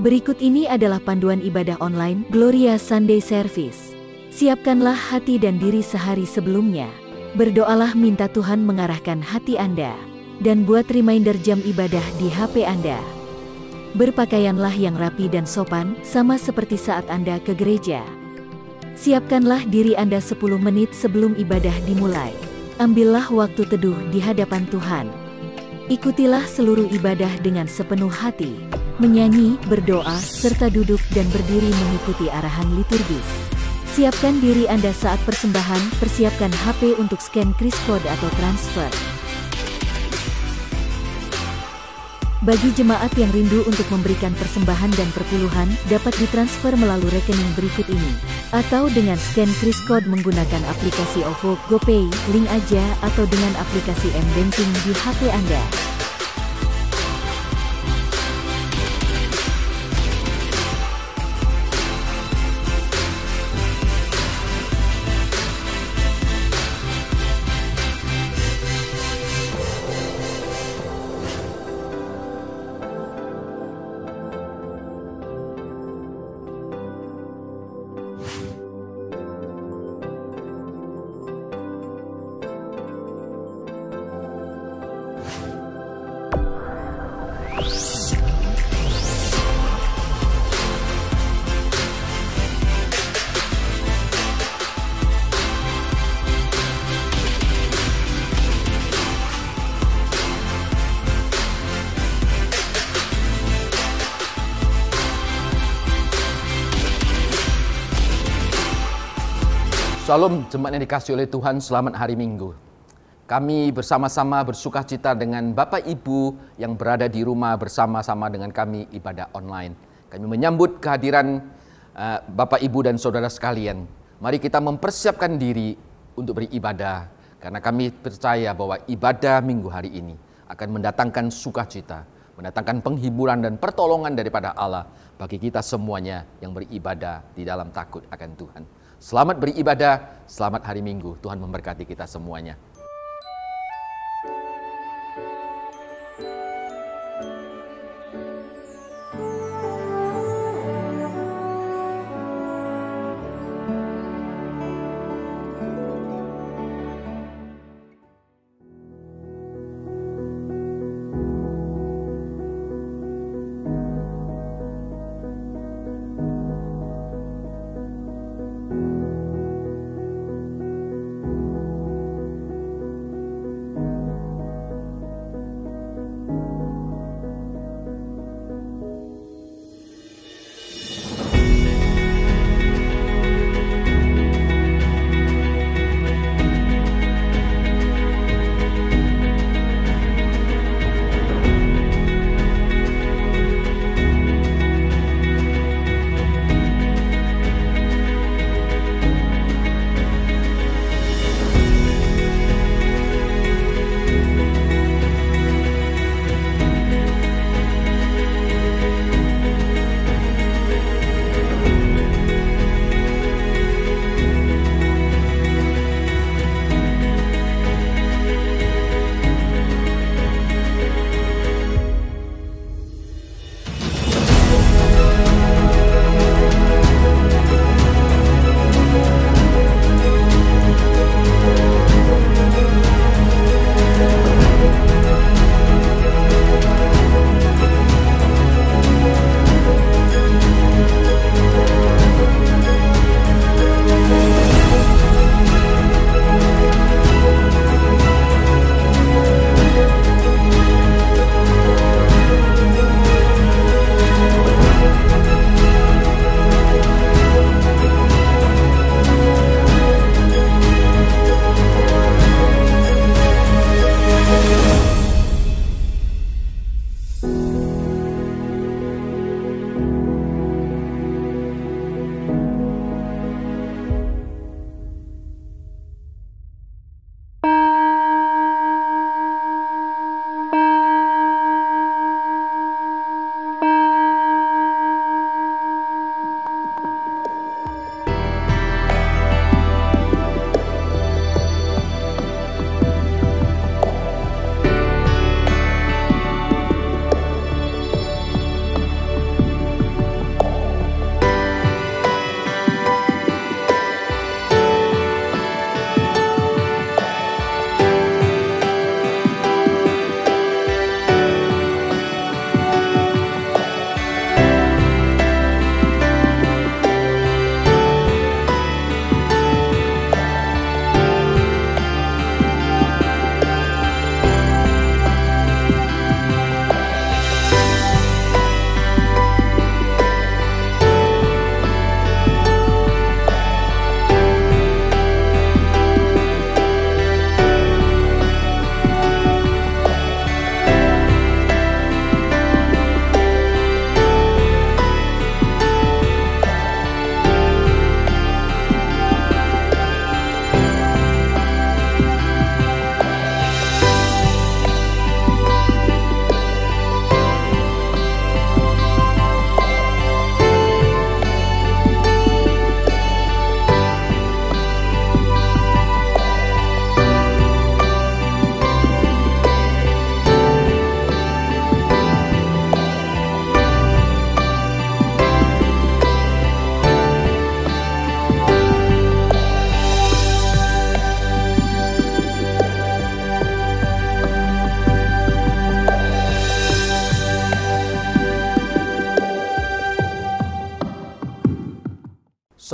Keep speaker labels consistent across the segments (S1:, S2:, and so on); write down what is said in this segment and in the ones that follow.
S1: Berikut ini adalah panduan ibadah online Gloria Sunday Service. Siapkanlah hati dan diri sehari sebelumnya. Berdoalah minta Tuhan mengarahkan hati Anda. Dan buat reminder jam ibadah di HP Anda. Berpakaianlah yang rapi dan sopan, sama seperti saat Anda ke gereja. Siapkanlah diri Anda 10 menit sebelum ibadah dimulai. Ambillah waktu teduh di hadapan Tuhan. Ikutilah seluruh ibadah dengan sepenuh hati. Menyanyi, berdoa, serta duduk dan berdiri mengikuti arahan liturgis. Siapkan diri Anda saat persembahan, persiapkan HP untuk scan kris kode atau transfer. Bagi jemaat yang rindu untuk memberikan persembahan dan perpuluhan, dapat ditransfer melalui rekening berikut ini. Atau dengan scan kris kode menggunakan aplikasi OVO, GoPay, link aja, atau dengan aplikasi M-Banking di HP Anda.
S2: Shalom jemaat yang dikasihi oleh Tuhan, selamat hari Minggu. Kami bersama-sama bersuka cita dengan Bapak Ibu yang berada di rumah bersama-sama dengan kami ibadah online. Kami menyambut kehadiran Bapak Ibu dan saudara sekalian. Mari kita mempersiapkan diri untuk beribadah, karena kami percaya bahwa ibadah minggu hari ini akan mendatangkan sukacita, mendatangkan penghiburan dan pertolongan daripada Allah bagi kita semuanya yang beribadah di dalam takut akan Tuhan. Selamat beribadah, selamat hari Minggu. Tuhan memberkati kita semuanya.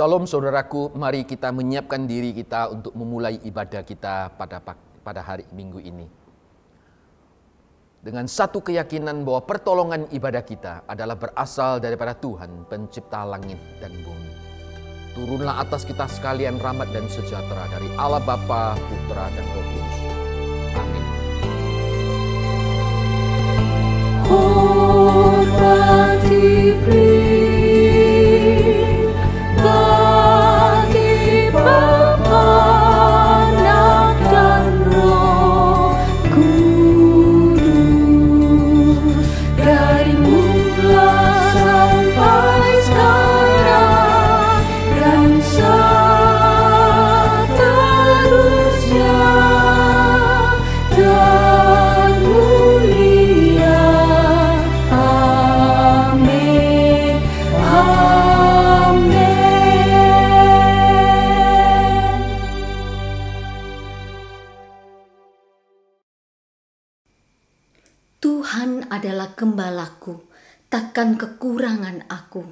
S2: Salam saudaraku, mari kita menyiapkan diri kita untuk memulai ibadah kita pada hari Minggu ini. Dengan satu keyakinan bahwa pertolongan ibadah kita adalah berasal daripada Tuhan, pencipta langit dan bumi. Turunlah atas kita sekalian rahmat dan sejahtera dari Allah Bapa, Putra, dan Roh Kudus. Amin.
S3: Hormat diberi bagi Bapa, Anak, dan Roh Kudus, dari mula sampai sekarang dan seterusnya, dan mulia. Amin. Amin.
S4: Tuhan adalah gembalaku, takkan kekurangan aku.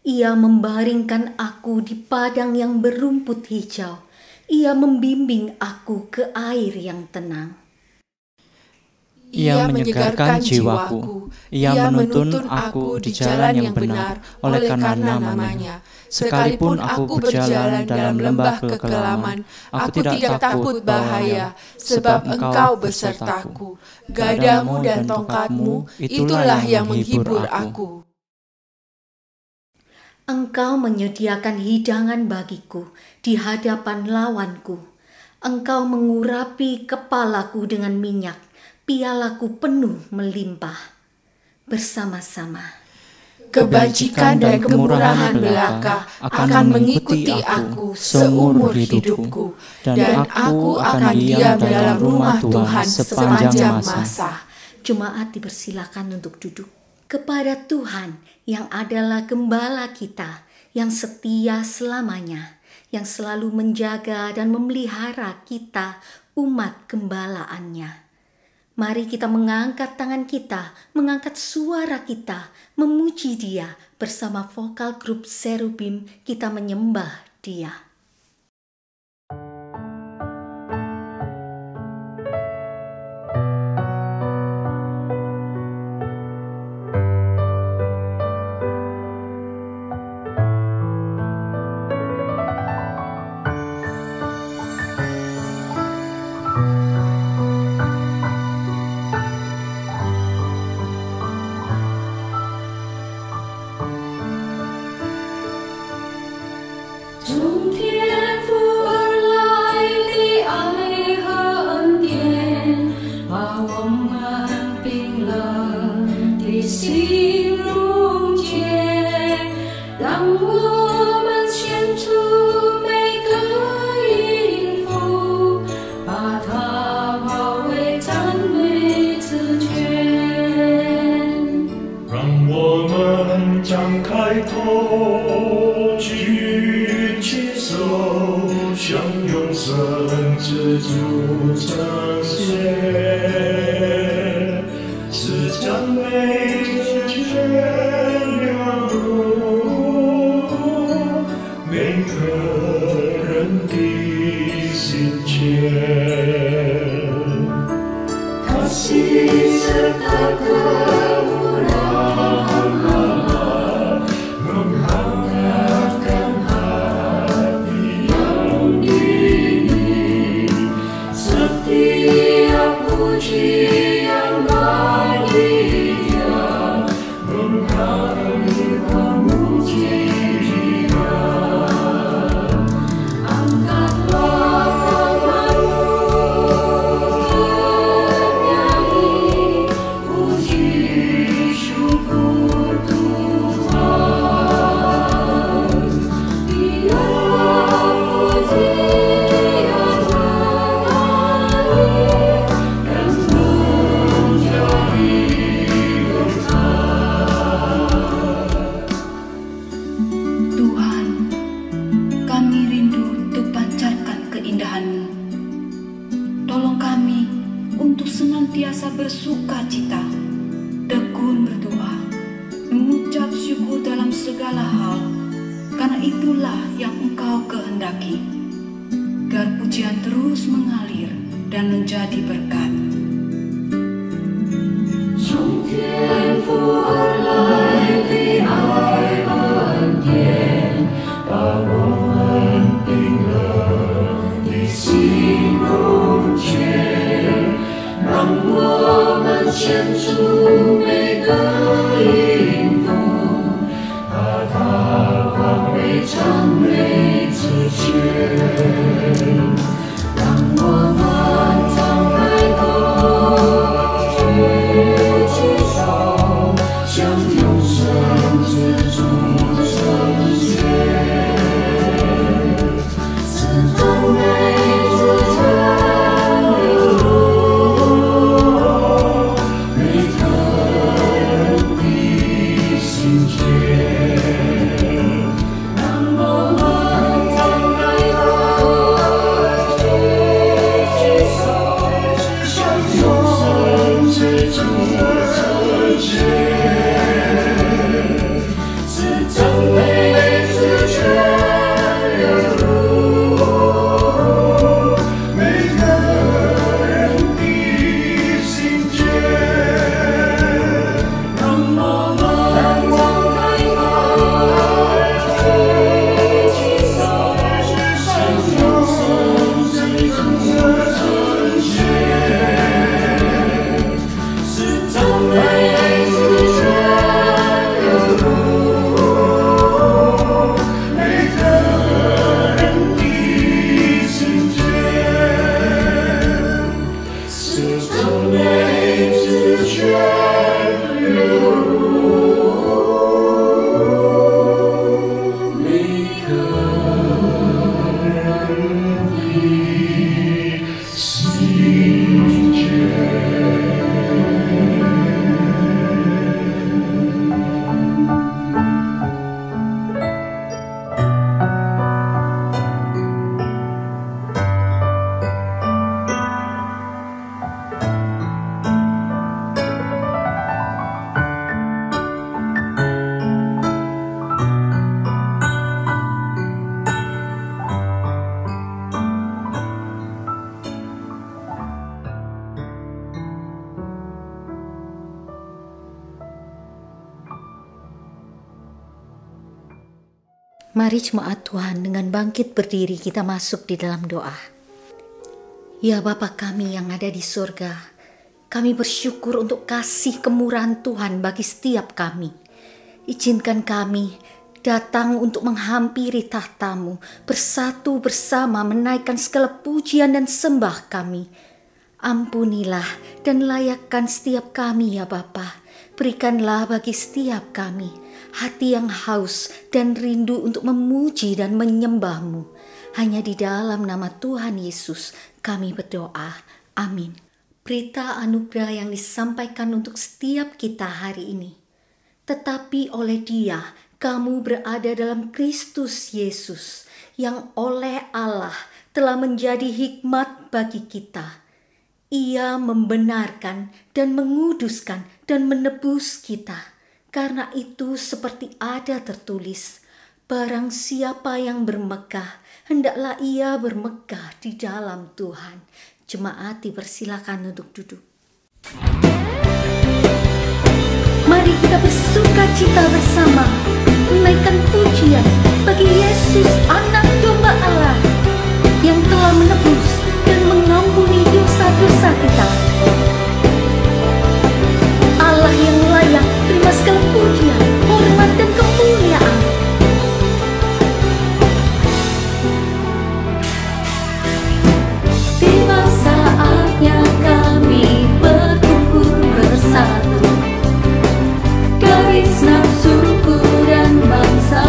S4: Ia membaringkan aku di padang yang berumput hijau. Ia membimbing aku ke air yang tenang.
S5: Ia menyegarkan jiwaku. Ia menuntun aku di jalan yang benar oleh karena namanya. Sekalipun aku berjalan dalam lembah kekelaman, aku tidak takut bahaya, sebab Engkau besertaku. Gadamu dan tongkatmu, itulah yang menghibur aku.
S4: Engkau menyediakan hidangan bagiku di hadapan lawanku. Engkau mengurapi kepalaku dengan minyak, pialaku penuh melimpah. Bersama-sama
S5: Kebajikan dan kemurahan belaka akan mengikuti aku seumur hidupku, dan aku akan diam dalam rumah Tuhan sepanjang masa.
S4: Jemaat dipersilakan untuk duduk. Kepada Tuhan yang adalah gembala kita, yang setia selamanya, yang selalu menjaga dan memelihara kita, umat gembalaannya. Mari kita mengangkat tangan kita, mengangkat suara kita, memuji Dia bersama vokal grup Cherubim. Kita menyembah Dia.
S6: karena itulah yang Engkau kehendaki, agar pujian terus mengalir dan menjadi berkat.
S3: 从天父而来的爱和恩典，把我们定了的心容全，让我们献出每个音符，把它化为赞美之泉，让我们敞开口。 向永生之主呈现，是赞美之泉流入每个人的心间，让我们敞开口举手，向永生之主呈现。
S4: Mari jemaat Tuhan dengan bangkit berdiri kita masuk di dalam doa. Ya Bapa kami yang ada di surga, kami bersyukur untuk kasih kemurahan Tuhan bagi setiap kami. Izinkan kami datang untuk menghampiri tahta-Mu, bersatu bersama menaikkan segala pujian dan sembah kami. Ampunilah dan layakkan setiap kami ya Bapa. Berikanlah bagi setiap kami hati yang haus dan rindu untuk memuji dan menyembah-Mu. Hanya di dalam nama Tuhan Yesus kami berdoa. Amin. Berita anugerah yang disampaikan untuk setiap kita hari ini. Tetapi oleh Dia kamu berada dalam Kristus Yesus, yang oleh Allah telah menjadi hikmat bagi kita. Ia membenarkan dan menguduskan dan menebus kita. Karena itu seperti ada tertulis, barang siapa yang bermegah, hendaklah ia bermegah di dalam Tuhan. Jemaat dipersilakan untuk duduk. Mari kita bersuka cita bersama, menaikkan pujian bagi Yesus Anak Domba Allah, yang telah menebus dan mengampuni dosa-dosa kita. Allah yang layak terima segala pujian, hormat dan kemuliaan. Tiba saatnya kami berkumpul bersatu, garis nafsuku dan bangsa.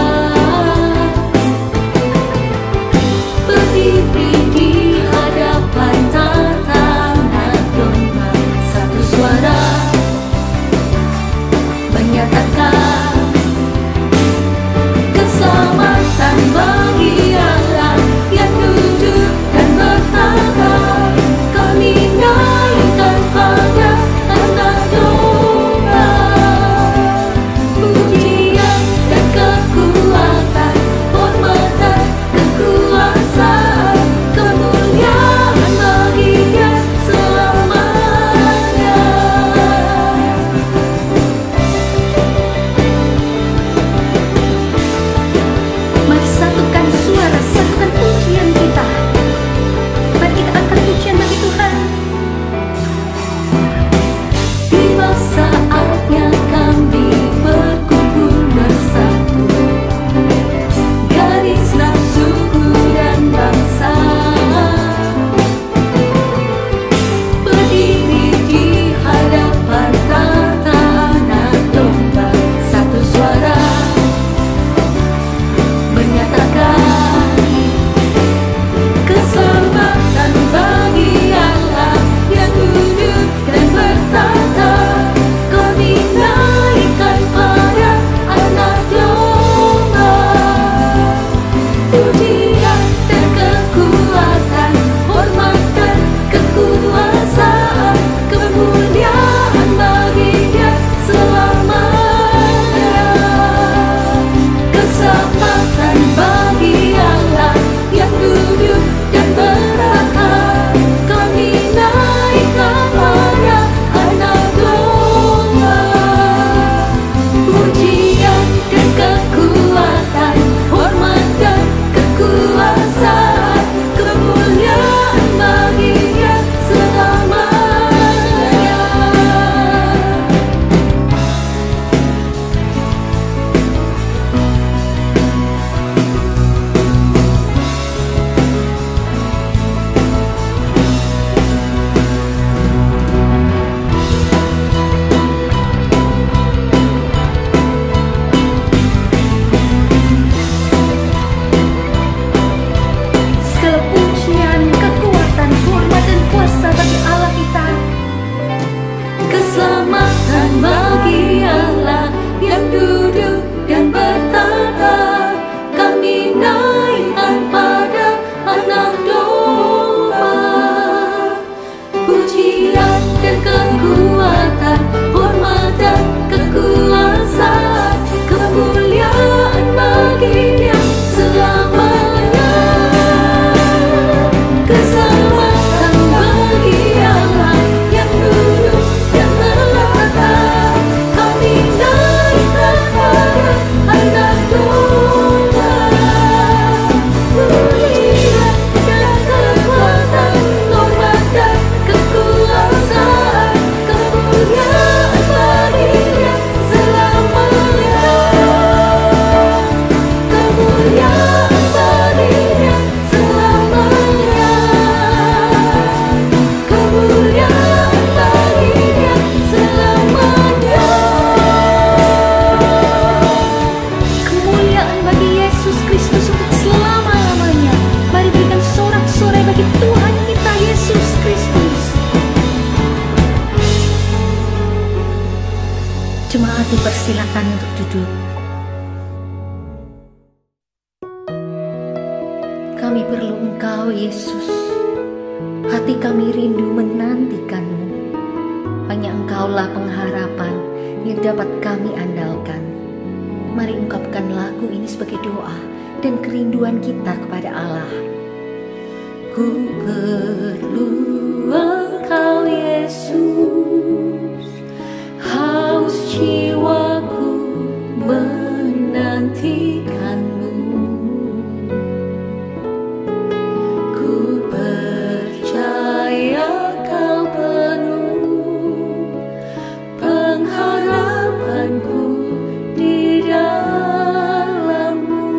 S4: kemuliaan dan kekuatan, hormat dan kekuasaan, kemuliaan bagi-Nya selamanya. Keselamatan bagi Allah yang duduk dan melata. Kami naikkan pada Anak Domba. Kemuliaan dan kekuatan, hormat dan kekuasaan, kemuliaan bagi-Nya selamanya. Kemuliaan bagi-Nya selamanya. Kemuliaan bagi-Nya selamanya. Kemuliaan bagi Yesus Kristus untuk selama-lamanya. Mari berikan sorak-sorai bagi Tuhan kita Yesus Kristus. Jemaat dipersilakan untuk duduk. Kami perlu Engkau Yesus. Hati kami rindu menantikan-Mu. Hanya Engkaulah pengharapan yang dapat kami andalkan. Mari ungkapkan lagu ini sebagai doa dan kerinduan kita kepada Allah. Ku perlu Engkau Yesus, haus jiwaku menantikan-Mu. Ku percaya Kau penuh pengharapanku di dalam-Mu.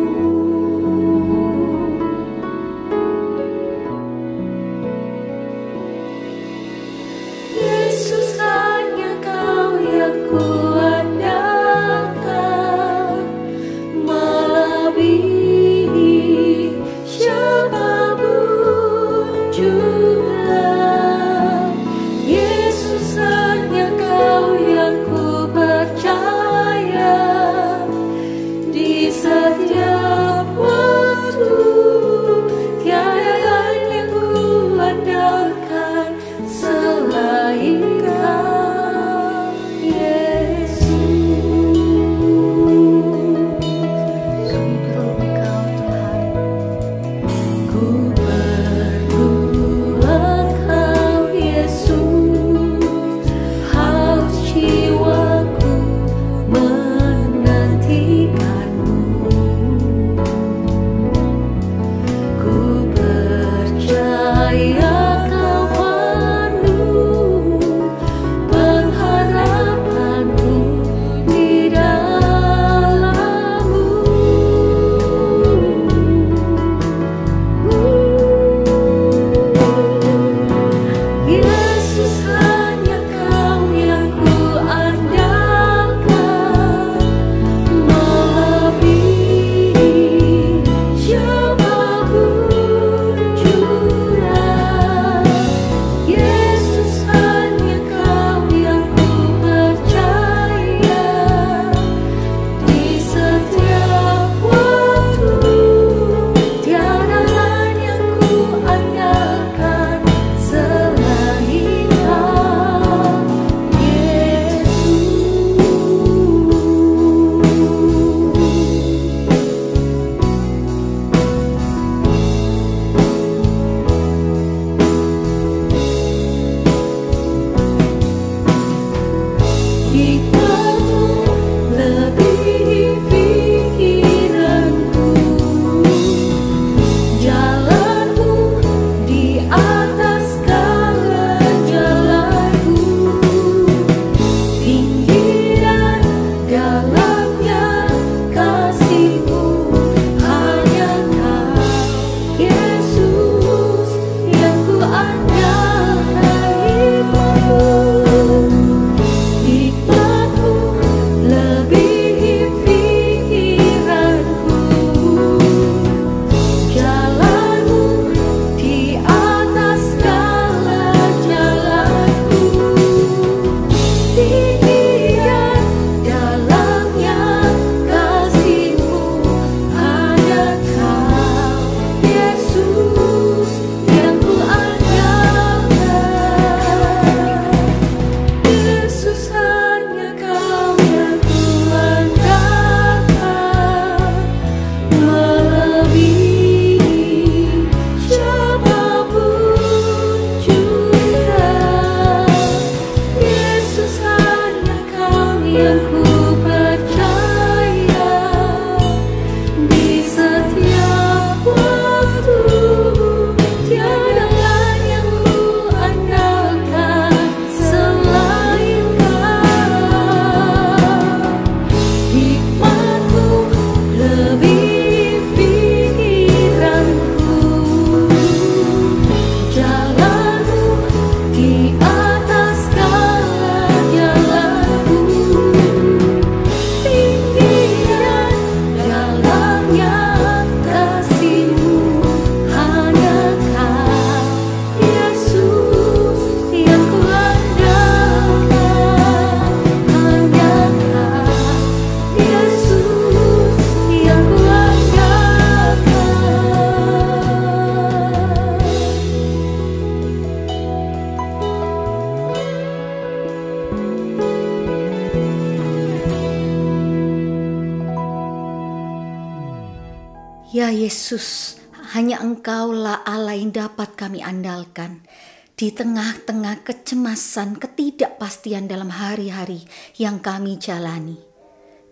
S4: Yesus, hanya Engkaulah Allah yang dapat kami andalkan. Di tengah-tengah kecemasan, ketidakpastian dalam hari-hari yang kami jalani.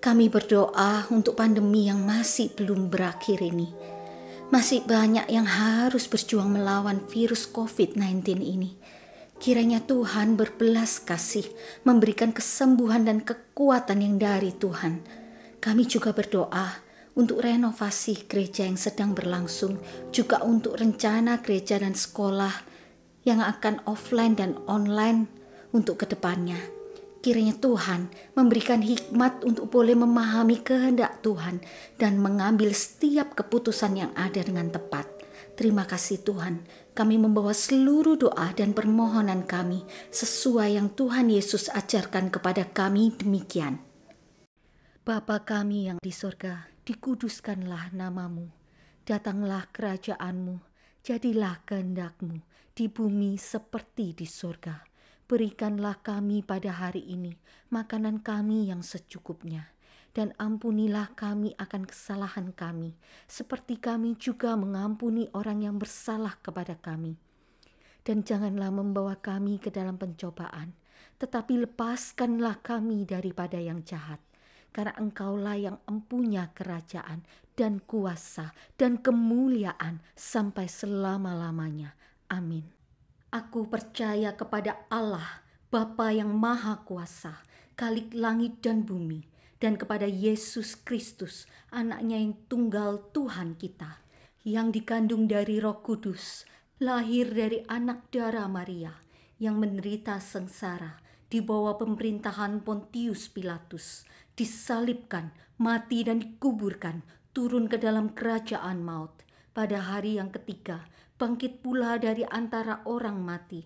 S4: Kami berdoa untuk pandemi yang masih belum berakhir ini. Masih banyak yang harus berjuang melawan virus COVID-19 ini. Kiranya Tuhan berbelas kasih, memberikan kesembuhan dan kekuatan yang dari Tuhan. Kami juga berdoa untuk renovasi gereja yang sedang berlangsung, juga untuk rencana gereja dan sekolah yang akan offline dan online untuk kedepannya. Kiranya Tuhan memberikan hikmat untuk boleh memahami kehendak Tuhan dan mengambil setiap keputusan yang ada dengan tepat. Terima kasih Tuhan, kami membawa seluruh doa dan permohonan kami sesuai yang Tuhan Yesus ajarkan kepada kami demikian. Bapa kami yang di surga, dikuduskanlah namamu, datanglah kerajaanmu, jadilah kehendak-Mu di bumi seperti di surga. Berikanlah kami pada hari ini makanan kami yang secukupnya, dan ampunilah kami akan kesalahan kami, seperti kami juga mengampuni orang yang bersalah kepada kami. Dan janganlah membawa kami ke dalam pencobaan, tetapi lepaskanlah kami daripada yang jahat. Karena Engkaulah yang empunya kerajaan dan kuasa dan kemuliaan sampai selama-lamanya. Amin. Aku percaya kepada Allah, Bapa yang Maha Kuasa, Khalik langit dan bumi, dan kepada Yesus Kristus, Anaknya yang tunggal Tuhan kita, yang dikandung dari Roh Kudus, lahir dari anak darah Maria, yang menderita sengsara di bawah pemerintahan Pontius Pilatus, disalibkan, mati dan dikuburkan, turun ke dalam kerajaan maut. Pada hari yang ketiga, bangkit pula dari antara orang mati,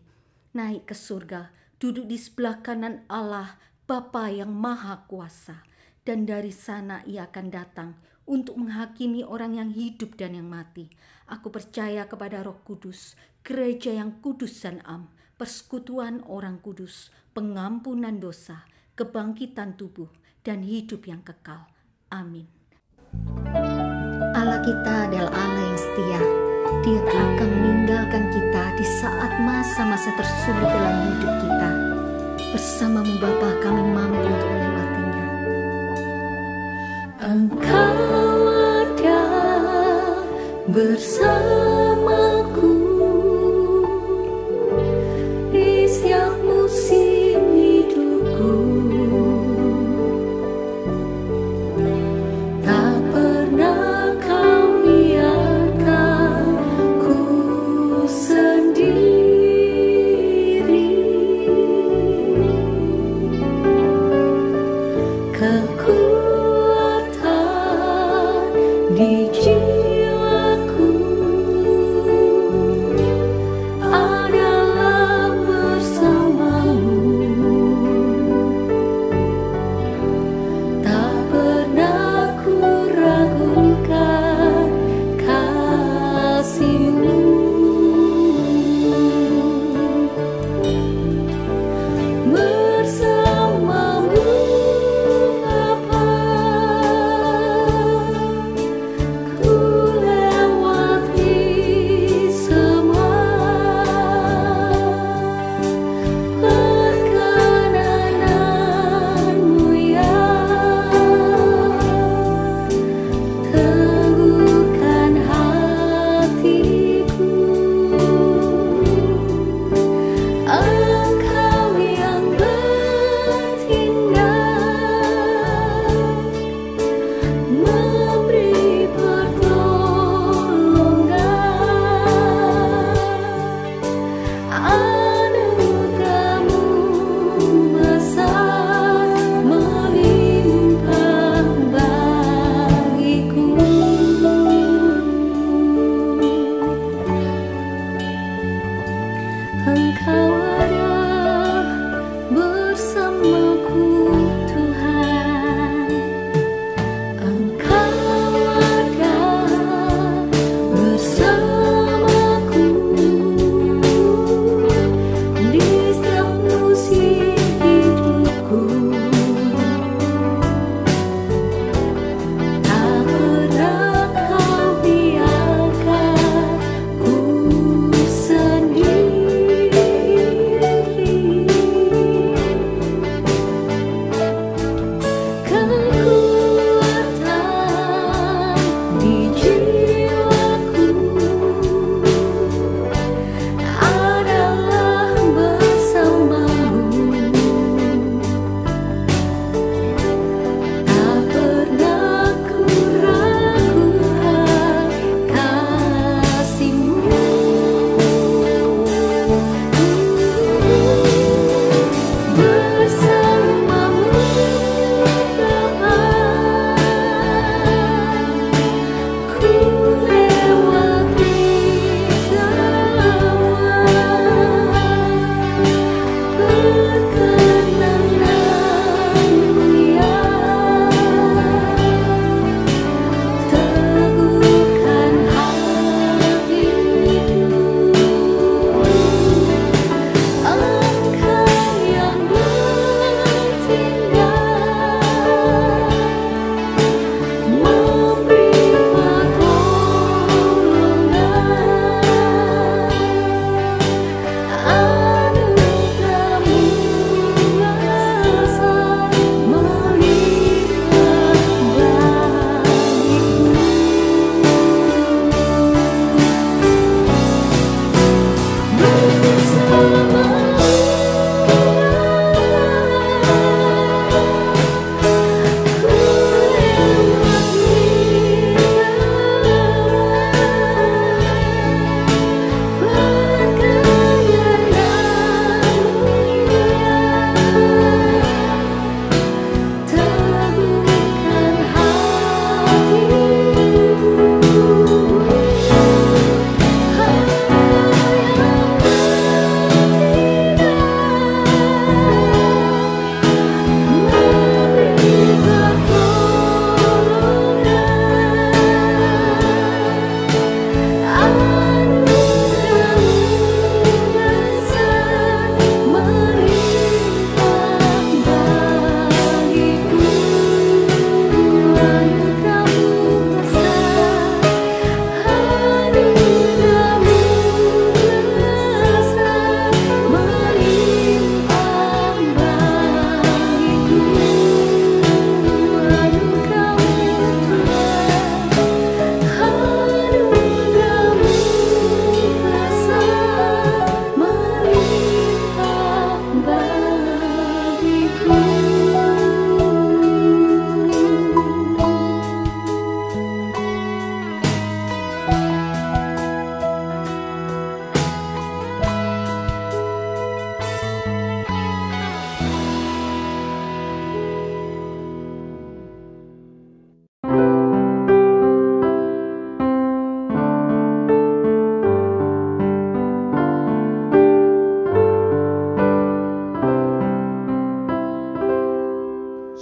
S4: naik ke surga, duduk di sebelah kanan Allah, Bapa yang Maha Kuasa. Dan dari sana Ia akan datang untuk menghakimi orang yang hidup dan yang mati. Aku percaya kepada Roh Kudus, gereja yang kudus dan am, persekutuan orang kudus, pengampunan dosa, kebangkitan tubuh, dan hidup yang kekal. Amin. Allah kita adalah Allah yang setia. Dia tak akan meninggalkan kita di saat masa-masa tersulit dalam hidup kita. Bersama-Mu Bapa kami mampu untuk melewatinya. Engkau ada bersamaku di setiap musim hidupku. Tak pernah Kau biarkan ku sendiri. Kekuatan di jiwaku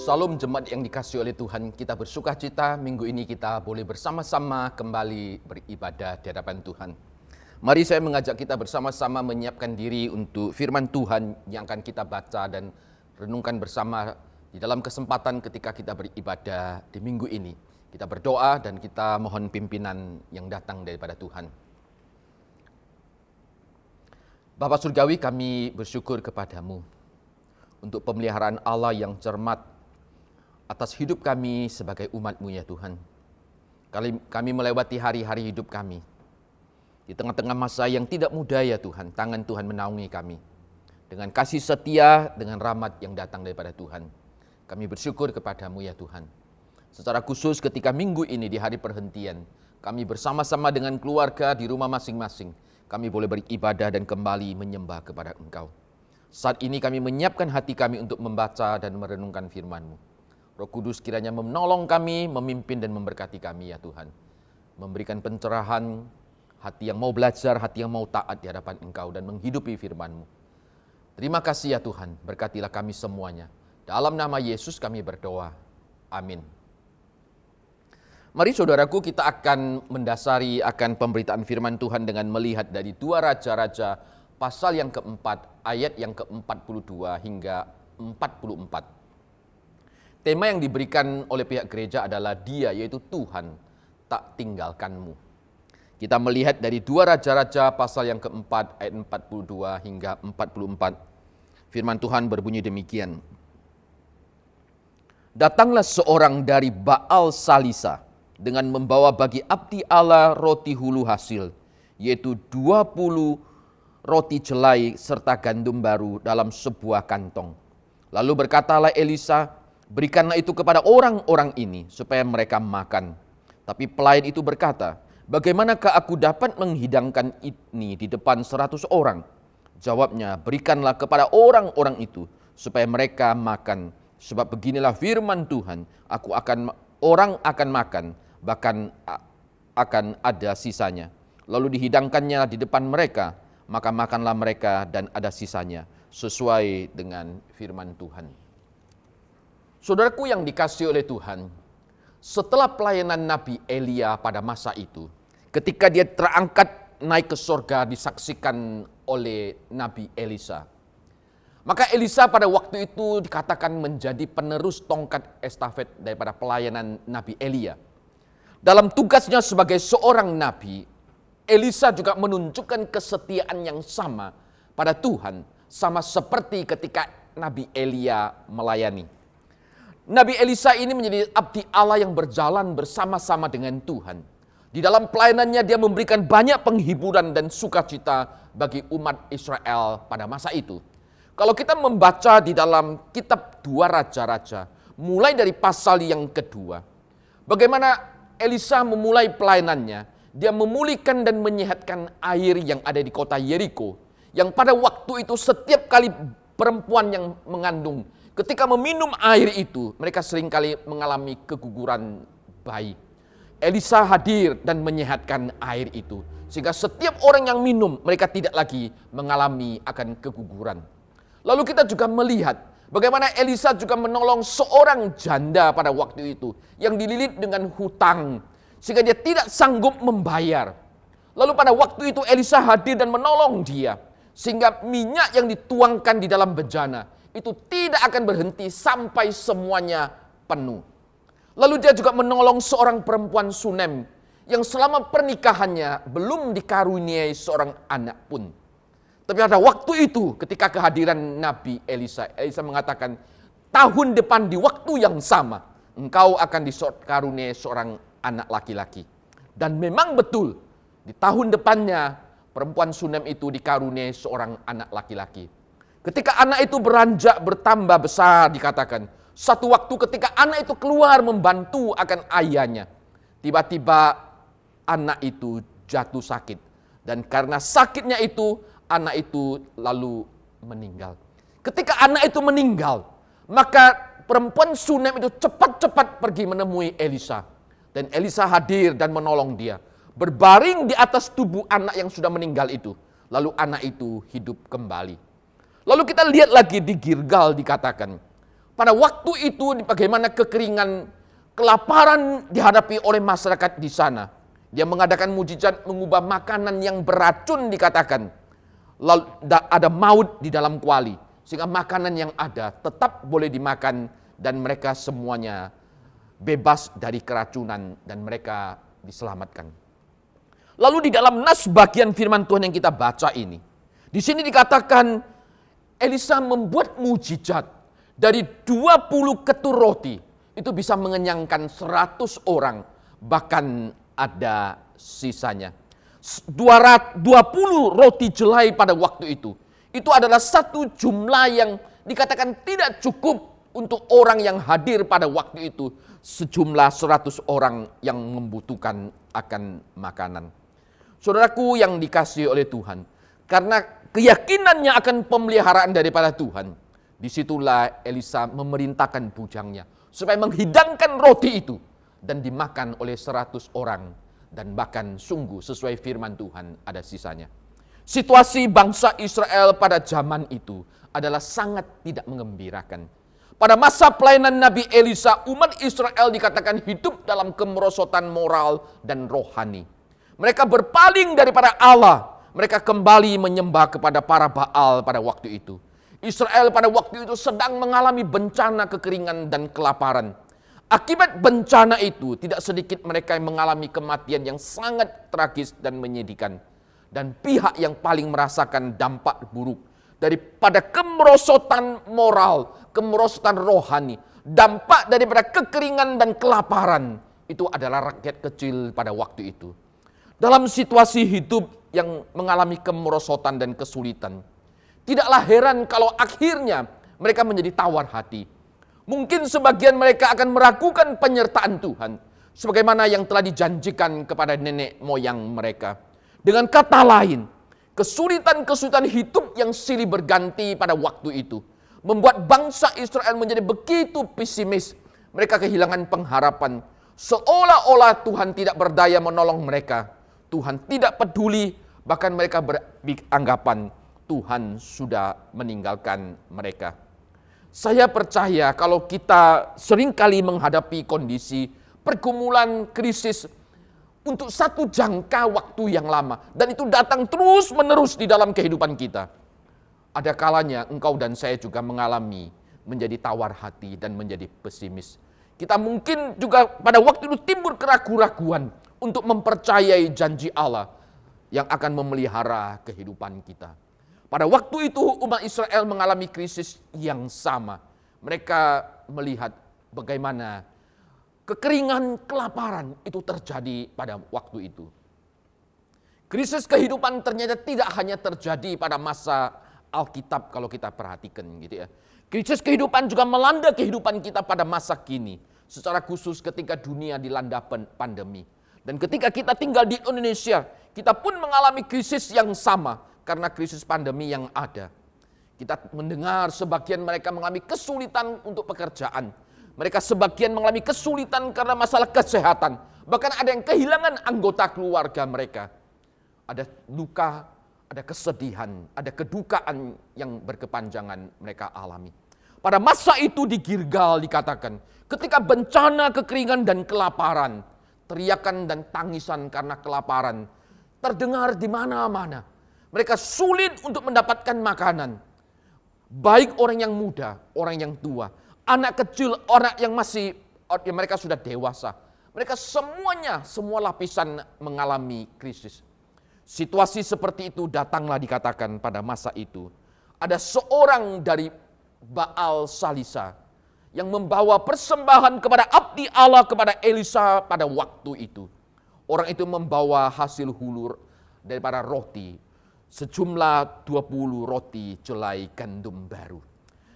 S2: Salam jemaat yang dikasihi oleh Tuhan, kita bersuka cita minggu ini kita boleh bersama-sama kembali beribadah di hadapan Tuhan. Mari saya mengajak kita bersama-sama menyiapkan diri untuk firman Tuhan yang akan kita baca dan renungkan bersama di dalam kesempatan ketika kita beribadah di minggu ini. Kita berdoa dan kita mohon pimpinan yang datang daripada Tuhan. Bapa Surgawi, kami bersyukur kepadamu untuk pemeliharaan Allah yang cermat atas hidup kami sebagai umat-Mu ya Tuhan. Kami melewati hari-hari hidup kami. Di tengah-tengah masa yang tidak mudah ya Tuhan, tangan Tuhan menaungi kami. Dengan kasih setia, dengan rahmat yang datang daripada Tuhan. Kami bersyukur kepadamu ya Tuhan. Secara khusus ketika minggu ini di hari perhentian, kami bersama-sama dengan keluarga di rumah masing-masing. Kami boleh beribadah dan kembali menyembah kepada Engkau. Saat ini kami menyiapkan hati kami untuk membaca dan merenungkan firman-Mu. Roh Kudus kiranya menolong kami, memimpin dan memberkati kami ya Tuhan. Memberikan pencerahan, hati yang mau belajar, hati yang mau taat di hadapan Engkau dan menghidupi firman-Mu. Terima kasih ya Tuhan, berkatilah kami semuanya. Dalam nama Yesus kami berdoa. Amin. Mari saudaraku, kita akan mendasari akan pemberitaan firman Tuhan dengan melihat dari 2 Raja-Raja pasal yang keempat, ayat yang ke-42 hingga 44. Tema yang diberikan oleh pihak gereja adalah Dia, yaitu Tuhan, tak tinggalkanmu. Kita melihat dari 2 Raja-Raja pasal yang keempat, ayat 42 hingga 44. Firman Tuhan berbunyi demikian. Datanglah seorang dari Baal Salisa dengan membawa bagi abdi Allah roti hulu hasil, yaitu 20 roti jelai serta gandum baru dalam sebuah kantong. Lalu berkatalah Elisa, berikanlah itu kepada orang-orang ini supaya mereka makan. Tapi pelayan itu berkata, bagaimanakah aku dapat menghidangkan ini di depan 100 orang? Jawabnya, berikanlah kepada orang-orang itu supaya mereka makan. Sebab beginilah firman Tuhan, orang akan makan, bahkan akan ada sisanya. Lalu dihidangkannya di depan mereka, maka makanlah mereka dan ada sisanya, sesuai dengan firman Tuhan. Saudaraku yang dikasihi oleh Tuhan, setelah pelayanan Nabi Elia pada masa itu, ketika dia terangkat naik ke surga disaksikan oleh Nabi Elisa, maka Elisa pada waktu itu dikatakan menjadi penerus tongkat estafet daripada pelayanan Nabi Elia. Dalam tugasnya sebagai seorang nabi, Elisa juga menunjukkan kesetiaan yang sama pada Tuhan, sama seperti ketika Nabi Elia melayani. Nabi Elisa ini menjadi abdi Allah yang berjalan bersama-sama dengan Tuhan. Di dalam pelayanannya dia memberikan banyak penghiburan dan sukacita bagi umat Israel pada masa itu. Kalau kita membaca di dalam kitab 2 Raja-Raja, mulai dari pasal yang kedua, bagaimana Elisa memulai pelayanannya, dia memulihkan dan menyehatkan air yang ada di kota Yeriko, yang pada waktu itu setiap kali perempuan yang mengandung, ketika meminum air itu, mereka seringkali mengalami keguguran bayi. Elisa hadir dan menyehatkan air itu, sehingga setiap orang yang minum, mereka tidak lagi mengalami akan keguguran. Lalu kita juga melihat bagaimana Elisa juga menolong seorang janda pada waktu itu, yang dililit dengan hutang, sehingga dia tidak sanggup membayar. Lalu pada waktu itu Elisa hadir dan menolong dia, sehingga minyak yang dituangkan di dalam bejana, itu tidak akan berhenti sampai semuanya penuh. Lalu dia juga menolong seorang perempuan Sunem yang selama pernikahannya belum dikaruniai seorang anak pun. Tapi pada waktu itu ketika kehadiran Nabi Elisa, Elisa mengatakan, tahun depan di waktu yang sama engkau akan dikaruniai seorang anak laki-laki. Dan memang betul, di tahun depannya perempuan Sunem itu dikaruniai seorang anak laki-laki. Ketika anak itu beranjak bertambah besar, dikatakan satu waktu ketika anak itu keluar membantu akan ayahnya, tiba-tiba anak itu jatuh sakit. Dan karena sakitnya itu, anak itu lalu meninggal. Ketika anak itu meninggal, maka perempuan Sunem itu cepat-cepat pergi menemui Elisa. Dan Elisa hadir dan menolong dia. Berbaring di atas tubuh anak yang sudah meninggal itu. Lalu anak itu hidup kembali. Lalu kita lihat lagi di Gilgal dikatakan, pada waktu itu bagaimana kekeringan, kelaparan dihadapi oleh masyarakat di sana. Dia mengadakan mujizat mengubah makanan yang beracun dikatakan. Lalu ada maut di dalam kuali. Sehingga makanan yang ada tetap boleh dimakan dan mereka semuanya bebas dari keracunan dan mereka diselamatkan. Lalu di dalam nas bagian firman Tuhan yang kita baca ini, di sini dikatakan Elisa membuat mujizat dari 20 ketur roti. Itu bisa mengenyangkan 100 orang, bahkan ada sisanya. 20 roti jelai pada waktu itu adalah satu jumlah yang dikatakan tidak cukup untuk orang yang hadir pada waktu itu. Sejumlah 100 orang yang membutuhkan akan makanan. Saudaraku yang dikasihi oleh Tuhan, karena keyakinannya akan pemeliharaan daripada Tuhan, disitulah Elisa memerintahkan bujangnya supaya menghidangkan roti itu dan dimakan oleh 100 orang, dan bahkan sungguh sesuai firman Tuhan ada sisanya. Situasi bangsa Israel pada zaman itu adalah sangat tidak mengembirakan. Pada masa pelayanan Nabi Elisa, umat Israel dikatakan hidup dalam kemerosotan moral dan rohani. Mereka berpaling daripada Allah. Mereka kembali menyembah kepada para Baal pada waktu itu. Israel pada waktu itu sedang mengalami bencana kekeringan dan kelaparan. Akibat bencana itu tidak sedikit mereka yang mengalami kematian yang sangat tragis dan menyedihkan. Dan pihak yang paling merasakan dampak buruk daripada kemerosotan moral, kemerosotan rohani, dampak daripada kekeringan dan kelaparan, itu adalah rakyat kecil pada waktu itu. Dalam situasi hidup yang mengalami kemerosotan dan kesulitan, tidaklah heran kalau akhirnya mereka menjadi tawar hati. Mungkin sebagian mereka akan meragukan penyertaan Tuhan, sebagaimana yang telah dijanjikan kepada nenek moyang mereka. Dengan kata lain, kesulitan-kesulitan hidup yang silih berganti pada waktu itu membuat bangsa Israel menjadi begitu pesimis. Mereka kehilangan pengharapan, seolah-olah Tuhan tidak berdaya menolong mereka. Tuhan tidak peduli, bahkan mereka beranggapan Tuhan sudah meninggalkan mereka. Saya percaya kalau kita seringkali menghadapi kondisi pergumulan krisis untuk satu jangka waktu yang lama, dan itu datang terus menerus di dalam kehidupan kita, ada kalanya engkau dan saya juga mengalami menjadi tawar hati dan menjadi pesimis. Kita mungkin juga pada waktu itu timbul keraguan-raguan untuk mempercayai janji Allah yang akan memelihara kehidupan kita. Pada waktu itu umat Israel mengalami krisis yang sama. Mereka melihat bagaimana kekeringan, kelaparan itu terjadi pada waktu itu. Krisis kehidupan ternyata tidak hanya terjadi pada masa Alkitab kalau kita perhatikan gitu ya. Krisis kehidupan juga melanda kehidupan kita pada masa kini. Secara khusus ketika dunia dilanda pandemi. Dan ketika kita tinggal di Indonesia, kita pun mengalami krisis yang sama karena krisis pandemi yang ada. Kita mendengar sebagian mereka mengalami kesulitan untuk pekerjaan. Mereka sebagian mengalami kesulitan karena masalah kesehatan. Bahkan ada yang kehilangan anggota keluarga mereka. Ada luka, ada kesedihan, ada kedukaan yang berkepanjangan mereka alami. Pada masa itu di Gilgal dikatakan, ketika bencana kekeringan dan kelaparan, teriakan dan tangisan karena kelaparan terdengar di mana-mana. Mereka sulit untuk mendapatkan makanan. Baik orang yang muda, orang yang tua, anak kecil, orang yang mereka sudah dewasa. Mereka semuanya, semua lapisan mengalami krisis. Situasi seperti itu datanglah dikatakan pada masa itu. Ada seorang dari Baal Salisa yang membawa persembahan kepada abdi Allah, kepada Elisa pada waktu itu. Orang itu membawa hasil hulur daripada roti, sejumlah 20 roti jelai gandum baru.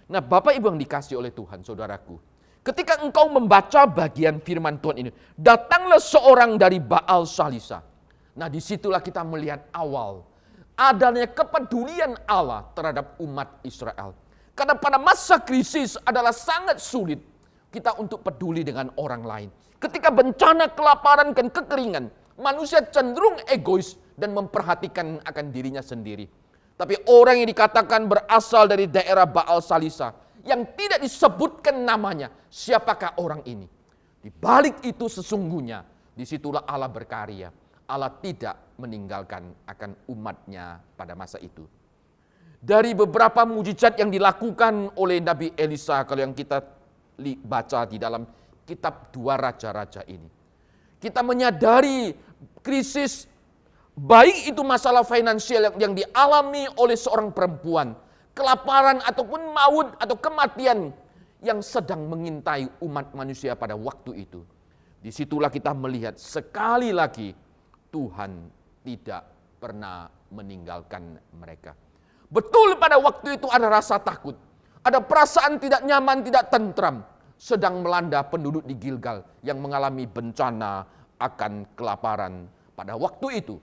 S2: Nah, Bapak Ibu yang dikasihi oleh Tuhan, saudaraku, ketika engkau membaca bagian firman Tuhan ini, datanglah seorang dari Baal Salisa. Nah, disitulah kita melihat awal adanya kepedulian Allah terhadap umat Israel. Karena pada masa krisis adalah sangat sulit kita untuk peduli dengan orang lain. Ketika bencana kelaparan dan kekeringan, manusia cenderung egois dan memperhatikan akan dirinya sendiri. Tapi orang yang dikatakan berasal dari daerah Baal Salisa, yang tidak disebutkan namanya. Siapakah orang ini? Di balik itu sesungguhnya disitulah Allah berkarya. Allah tidak meninggalkan akan umatnya pada masa itu. Dari beberapa mujizat yang dilakukan oleh Nabi Elisa, kalau yang kita baca di dalam kitab 2 Raja-Raja ini, kita menyadari krisis, baik itu masalah finansial yang dialami oleh seorang perempuan, kelaparan ataupun maut atau kematian yang sedang mengintai umat manusia pada waktu itu. Disitulah kita melihat sekali lagi Tuhan tidak pernah meninggalkan mereka. Betul pada waktu itu ada rasa takut, ada perasaan tidak nyaman, tidak tentram, sedang melanda penduduk di Gilgal yang mengalami bencana akan kelaparan pada waktu itu.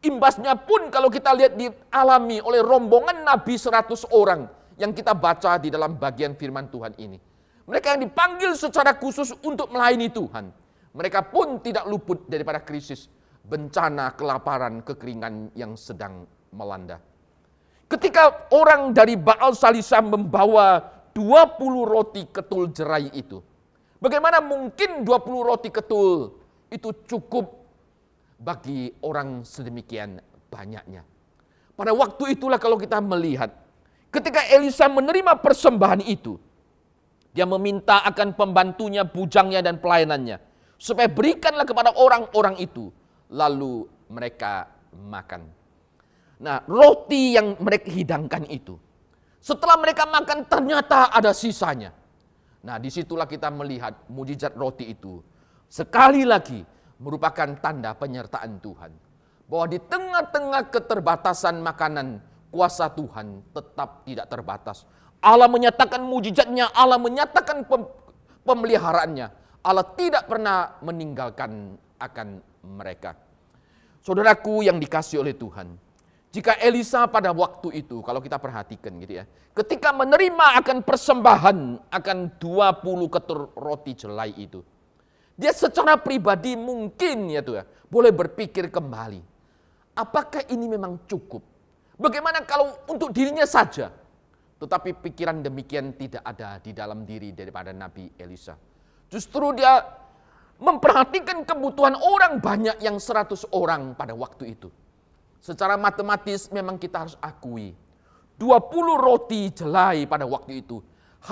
S2: Imbasnya pun kalau kita lihat dialami oleh rombongan Nabi 100 orang yang kita baca di dalam bagian firman Tuhan ini. Mereka yang dipanggil secara khusus untuk melayani Tuhan. Mereka pun tidak luput daripada krisis, bencana, kelaparan, kekeringan yang sedang melanda. Ketika orang dari Baal Salisa membawa 20 roti ketul jerai itu, bagaimana mungkin 20 roti ketul itu cukup bagi orang sedemikian banyaknya? Pada waktu itulah kalau kita melihat, ketika Elisa menerima persembahan itu, dia meminta akan pembantunya, bujangnya dan pelayanannya, supaya berikanlah kepada orang-orang itu, lalu mereka makan. Nah, roti yang mereka hidangkan itu, setelah mereka makan ternyata ada sisanya. Nah, disitulah kita melihat mujizat roti itu sekali lagi merupakan tanda penyertaan Tuhan. Bahwa di tengah-tengah keterbatasan makanan, kuasa Tuhan tetap tidak terbatas. Allah menyatakan mujizatnya, Allah menyatakan pemeliharaannya. Allah tidak pernah meninggalkan akan mereka. Saudaraku yang dikasihi oleh Tuhan, jika Elisa pada waktu itu, kalau kita perhatikan gitu ya, ketika menerima akan persembahan akan 20 ketul roti jelai itu, dia secara pribadi mungkin ya tuh ya, boleh berpikir kembali, apakah ini memang cukup? Bagaimana kalau untuk dirinya saja? Tetapi pikiran demikian tidak ada di dalam diri daripada Nabi Elisa. Justru dia memperhatikan kebutuhan orang banyak yang 100 orang pada waktu itu. Secara matematis memang kita harus akui, 20 roti jelai pada waktu itu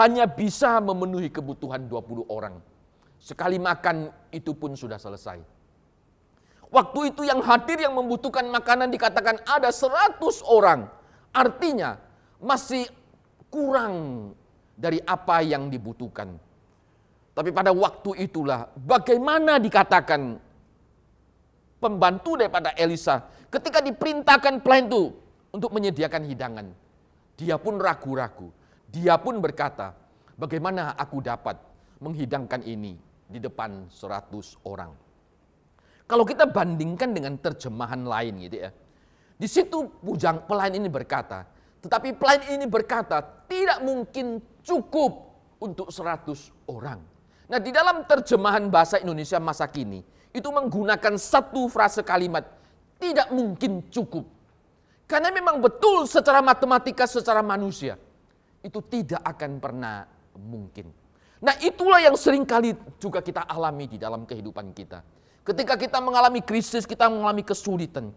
S2: hanya bisa memenuhi kebutuhan 20 orang. Sekali makan itu pun sudah selesai. Waktu itu yang hadir yang membutuhkan makanan dikatakan ada 100 orang. Artinya masih kurang dari apa yang dibutuhkan. Tapi pada waktu itulah bagaimana dikatakan pembantu daripada Elisa ketika diperintahkan pelayan itu untuk menyediakan hidangan. Dia pun ragu-ragu. Dia pun berkata, bagaimana aku dapat menghidangkan ini di depan 100 orang. Kalau kita bandingkan dengan terjemahan lain gitu ya. Di situ bujang pelayan ini berkata, tetapi pelayan ini berkata tidak mungkin cukup untuk 100 orang. Nah, di dalam terjemahan bahasa Indonesia masa kini itu menggunakan satu frase kalimat, tidak mungkin cukup. Karena memang betul secara matematika, secara manusia, itu tidak akan pernah mungkin. Nah, itulah yang seringkali juga kita alami di dalam kehidupan kita. Ketika kita mengalami krisis, kita mengalami kesulitan,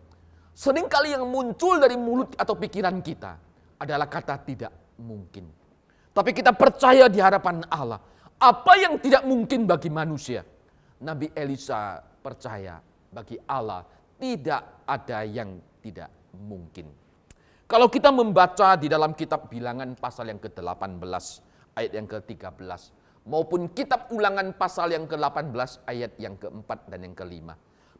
S2: seringkali yang muncul dari mulut atau pikiran kita adalah kata tidak mungkin. Tapi kita percaya di hadapan Allah, apa yang tidak mungkin bagi manusia, Nabi Elisa percaya bagi Allah tidak ada yang tidak mungkin. Kalau kita membaca di dalam kitab Bilangan pasal yang ke-18 ayat yang ke-13 maupun kitab Ulangan pasal yang ke-18 ayat yang ke-4 dan yang ke-5,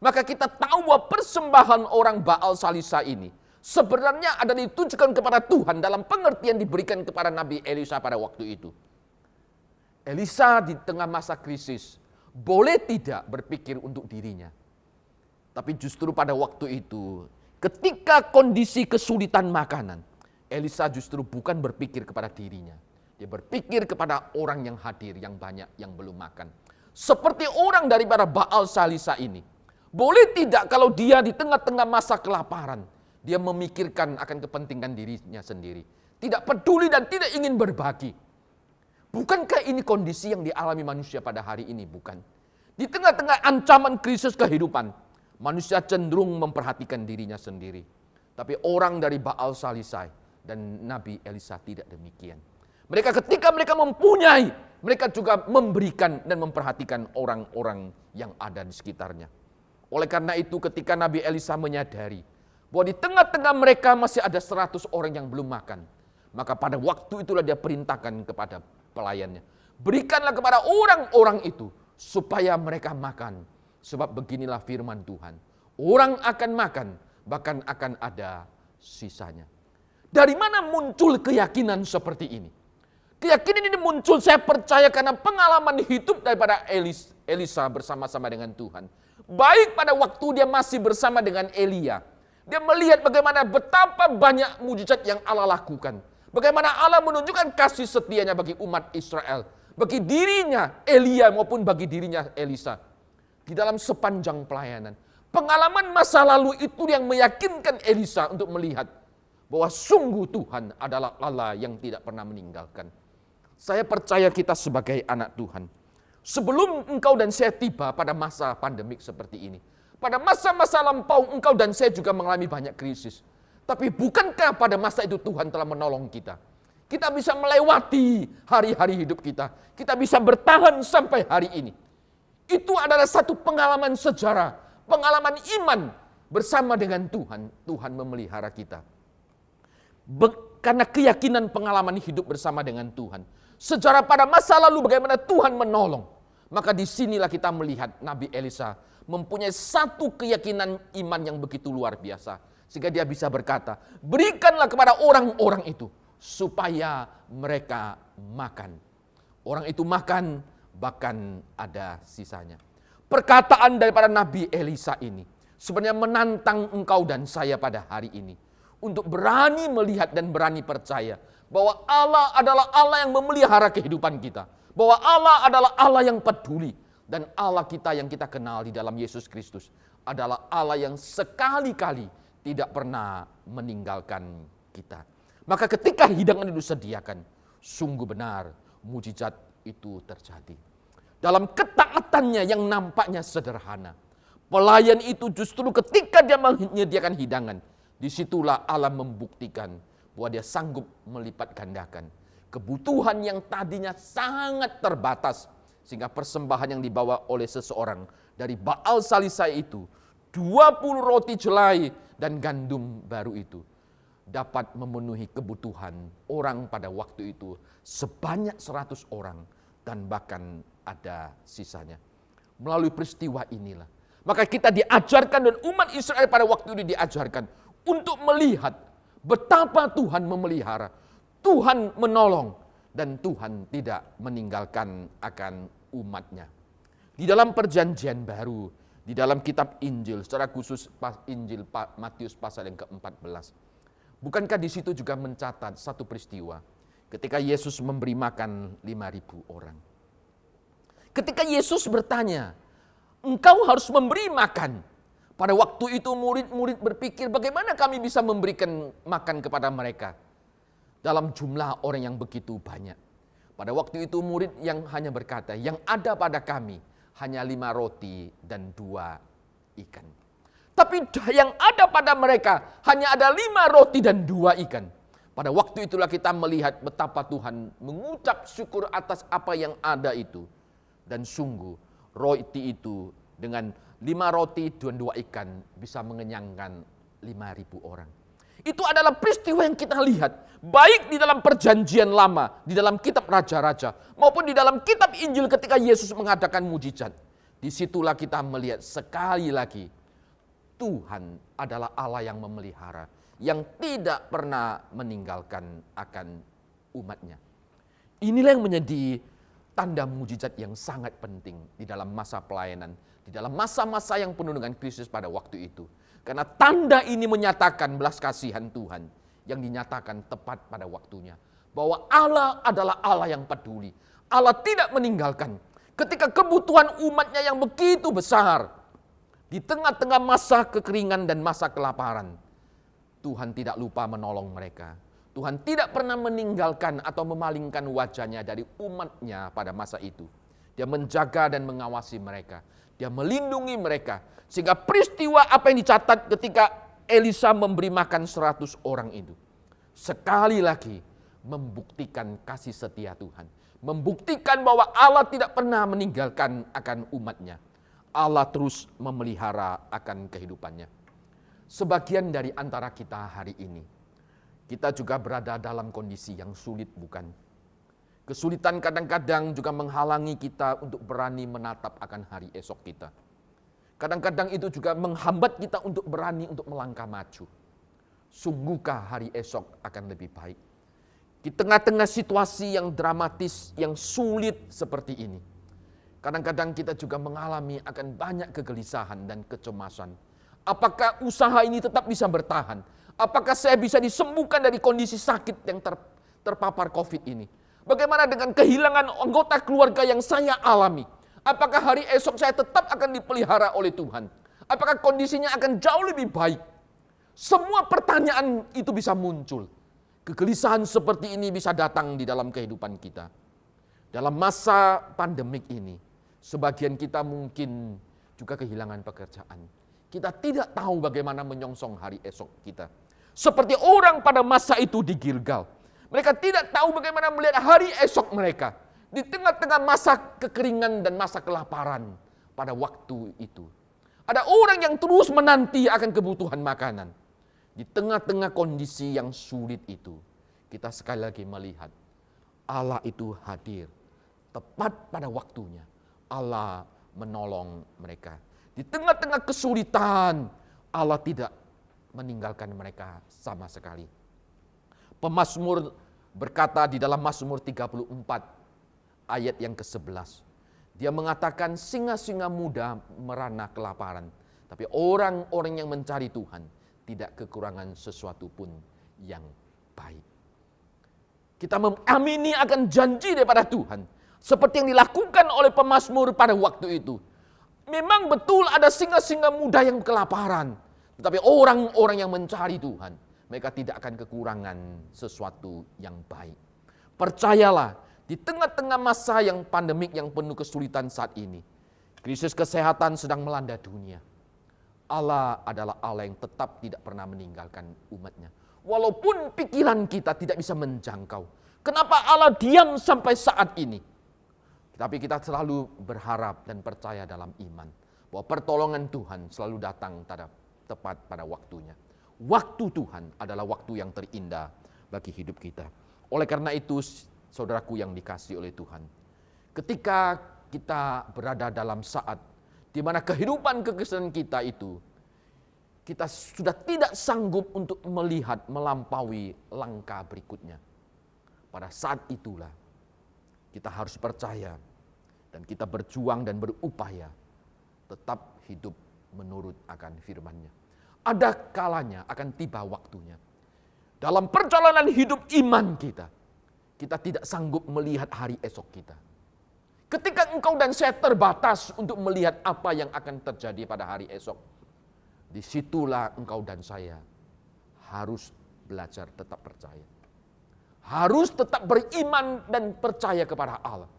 S2: maka kita tahu bahwa persembahan orang Baal Salisa ini sebenarnya ada ditujukan kepada Tuhan dalam pengertian diberikan kepada Nabi Elisa pada waktu itu. Elisa di tengah masa krisis boleh tidak berpikir untuk dirinya. Tapi justru pada waktu itu, ketika kondisi kesulitan makanan, Elisa justru bukan berpikir kepada dirinya. Dia berpikir kepada orang yang hadir, yang banyak, yang belum makan. Seperti orang daripada Baal Salisa ini. Boleh tidak kalau dia di tengah-tengah masa kelaparan, dia memikirkan akan kepentingan dirinya sendiri. Tidak peduli dan tidak ingin berbagi. Bukankah ini kondisi yang dialami manusia pada hari ini? Bukan. Di tengah-tengah ancaman krisis kehidupan, manusia cenderung memperhatikan dirinya sendiri. Tapi orang dari Baal Salisai dan Nabi Elisa tidak demikian. Ketika mereka mempunyai, mereka juga memberikan dan memperhatikan orang-orang yang ada di sekitarnya. Oleh karena itu ketika Nabi Elisa menyadari bahwa di tengah-tengah mereka masih ada 100 orang yang belum makan, maka pada waktu itulah dia perintahkan kepada pelayannya, berikanlah kepada orang-orang itu supaya mereka makan. Sebab beginilah firman Tuhan, orang akan makan, bahkan akan ada sisanya. Dari mana muncul keyakinan seperti ini? Keyakinan ini muncul, saya percaya, karena pengalaman hidup daripada Elisa bersama-sama dengan Tuhan. Baik pada waktu dia masih bersama dengan Elia, dia melihat bagaimana betapa banyak mujizat yang Allah lakukan. Bagaimana Allah menunjukkan kasih setianya bagi umat Israel, bagi dirinya Elia maupun bagi dirinya Elisa. Di dalam sepanjang pelayanan, pengalaman masa lalu itu yang meyakinkan Elisa untuk melihat bahwa sungguh Tuhan adalah Allah yang tidak pernah meninggalkan. Saya percaya kita sebagai anak Tuhan, sebelum engkau dan saya tiba pada masa pandemik seperti ini, pada masa-masa lampau engkau dan saya juga mengalami banyak krisis. Tapi bukankah pada masa itu Tuhan telah menolong kita? Kita bisa melewati hari-hari hidup kita. Kita bisa bertahan sampai hari ini. Itu adalah satu pengalaman sejarah, pengalaman iman bersama dengan Tuhan. Tuhan memelihara kita. Karena keyakinan pengalaman hidup bersama dengan Tuhan. Sejarah pada masa lalu bagaimana Tuhan menolong. Maka disinilah kita melihat Nabi Elisa mempunyai satu keyakinan iman yang begitu luar biasa. Sehingga dia bisa berkata, berikanlah kepada orang-orang itu supaya mereka makan. Orang itu makan, bahkan ada sisanya. Perkataan daripada Nabi Elisa ini sebenarnya menantang engkau dan saya pada hari ini untuk berani melihat dan berani percaya bahwa Allah adalah Allah yang memelihara kehidupan kita. Bahwa Allah adalah Allah yang peduli. Dan Allah kita yang kita kenal di dalam Yesus Kristus adalah Allah yang sekali-kali tidak pernah meninggalkan kita. Maka ketika hidangan itu disediakan, sungguh benar mujizat itu terjadi. Dalam ketaatannya yang nampaknya sederhana, pelayan itu justru ketika dia menyediakan hidangan, disitulah Allah membuktikan bahwa dia sanggup melipat gandakan kebutuhan yang tadinya sangat terbatas. Sehingga persembahan yang dibawa oleh seseorang dari Baal Salisai itu, 20 roti jelai dan gandum baru itu, dapat memenuhi kebutuhan orang pada waktu itu sebanyak 100 orang dan bahkan ada sisanya. Melalui peristiwa inilah, maka kita diajarkan dan umat Israel pada waktu itu diajarkan untuk melihat betapa Tuhan memelihara, Tuhan menolong, dan Tuhan tidak meninggalkan akan umatnya. Di dalam perjanjian baru, di dalam kitab Injil, secara khusus Injil Matius pasal yang ke-14, bukankah di situ juga mencatat satu peristiwa ketika Yesus memberi makan 5.000 orang. Ketika Yesus bertanya, engkau harus memberi makan. Pada waktu itu murid-murid berpikir, bagaimana kami bisa memberikan makan kepada mereka dalam jumlah orang yang begitu banyak. Pada waktu itu murid yang hanya berkata, yang ada pada kami hanya 5 roti dan 2 ikan. Tapi yang ada pada mereka hanya ada 5 roti dan 2 ikan. Pada waktu itulah kita melihat betapa Tuhan mengucap syukur atas apa yang ada itu. Dan sungguh roti itu dengan 5 roti dan 2 ikan bisa mengenyangkan 5.000 orang. Itu adalah peristiwa yang kita lihat, baik di dalam perjanjian lama, di dalam kitab Raja-Raja, maupun di dalam kitab Injil ketika Yesus mengadakan mujizat. Disitulah kita melihat sekali lagi, Tuhan adalah Allah yang memelihara, yang tidak pernah meninggalkan akan umatnya. Inilah yang menjadi tanda mujizat yang sangat penting di dalam masa pelayanan, di dalam masa-masa yang penuh dengan krisis pada waktu itu. Karena tanda ini menyatakan belas kasihan Tuhan yang dinyatakan tepat pada waktunya. Bahwa Allah adalah Allah yang peduli. Allah tidak meninggalkan. Ketika kebutuhan umatnya yang begitu besar, di tengah-tengah masa kekeringan dan masa kelaparan, Tuhan tidak lupa menolong mereka. Tuhan tidak pernah meninggalkan atau memalingkan wajahnya dari umatnya pada masa itu. Dia menjaga dan mengawasi mereka. Dia melindungi mereka. Sehingga peristiwa apa yang dicatat ketika Elisa memberi makan 100 orang itu, sekali lagi membuktikan kasih setia Tuhan. Membuktikan bahwa Allah tidak pernah meninggalkan akan umatnya. Allah terus memelihara akan kehidupannya. Sebagian dari antara kita hari ini, kita juga berada dalam kondisi yang sulit, bukan? Kesulitan kadang-kadang juga menghalangi kita untuk berani menatap akan hari esok kita. Kadang-kadang itu juga menghambat kita untuk berani untuk melangkah maju. Sungguhkah hari esok akan lebih baik? Di tengah-tengah situasi yang dramatis, yang sulit seperti ini, kadang-kadang kita juga mengalami akan banyak kegelisahan dan kecemasan. Apakah usaha ini tetap bisa bertahan? Apakah saya bisa disembuhkan dari kondisi sakit yang terpapar COVID ini? Bagaimana dengan kehilangan anggota keluarga yang saya alami? Apakah hari esok saya tetap akan dipelihara oleh Tuhan? Apakah kondisinya akan jauh lebih baik? Semua pertanyaan itu bisa muncul. Kegelisahan seperti ini bisa datang di dalam kehidupan kita. Dalam masa pandemik ini, sebagian kita mungkin juga kehilangan pekerjaan. Kita tidak tahu bagaimana menyongsong hari esok kita. Seperti orang pada masa itu di Gilgal. Mereka tidak tahu bagaimana melihat hari esok mereka. Di tengah-tengah masa kekeringan dan masa kelaparan pada waktu itu. Ada orang yang terus menanti akan kebutuhan makanan. Di tengah-tengah kondisi yang sulit itu, kita sekali lagi melihat Allah itu hadir. Tepat pada waktunya, Allah menolong mereka. Di tengah-tengah kesulitan, Allah tidak meninggalkan mereka sama sekali. Pemazmur berkata di dalam Mazmur 34 ayat yang ke-11. Dia mengatakan singa-singa muda merana kelaparan. Tapi orang-orang yang mencari Tuhan tidak kekurangan sesuatu pun yang baik. Kita mengamini akan janji daripada Tuhan. Seperti yang dilakukan oleh pemazmur pada waktu itu. Memang betul ada singa-singa muda yang kelaparan. Tetapi orang-orang yang mencari Tuhan, mereka tidak akan kekurangan sesuatu yang baik. Percayalah, di tengah-tengah masa yang pandemik yang penuh kesulitan saat ini, krisis kesehatan sedang melanda dunia. Allah adalah Allah yang tetap tidak pernah meninggalkan umatnya. Walaupun pikiran kita tidak bisa menjangkau. Kenapa Allah diam sampai saat ini? Tapi kita selalu berharap dan percaya dalam iman. Bahwa pertolongan Tuhan selalu datang tepat pada waktunya. Waktu Tuhan adalah waktu yang terindah bagi hidup kita. Oleh karena itu, saudaraku yang dikasihi oleh Tuhan. Ketika kita berada dalam saat di mana kehidupan kekristenan kita itu, kita sudah tidak sanggup untuk melihat melampaui langkah berikutnya. Pada saat itulah kita harus percaya dan kita berjuang dan berupaya tetap hidup menurut akan firman-Nya. Ada kalanya akan tiba waktunya. Dalam perjalanan hidup iman kita, kita tidak sanggup melihat hari esok kita. Ketika engkau dan saya terbatas untuk melihat apa yang akan terjadi pada hari esok, disitulah engkau dan saya harus belajar tetap percaya. Harus tetap beriman dan percaya kepada Allah.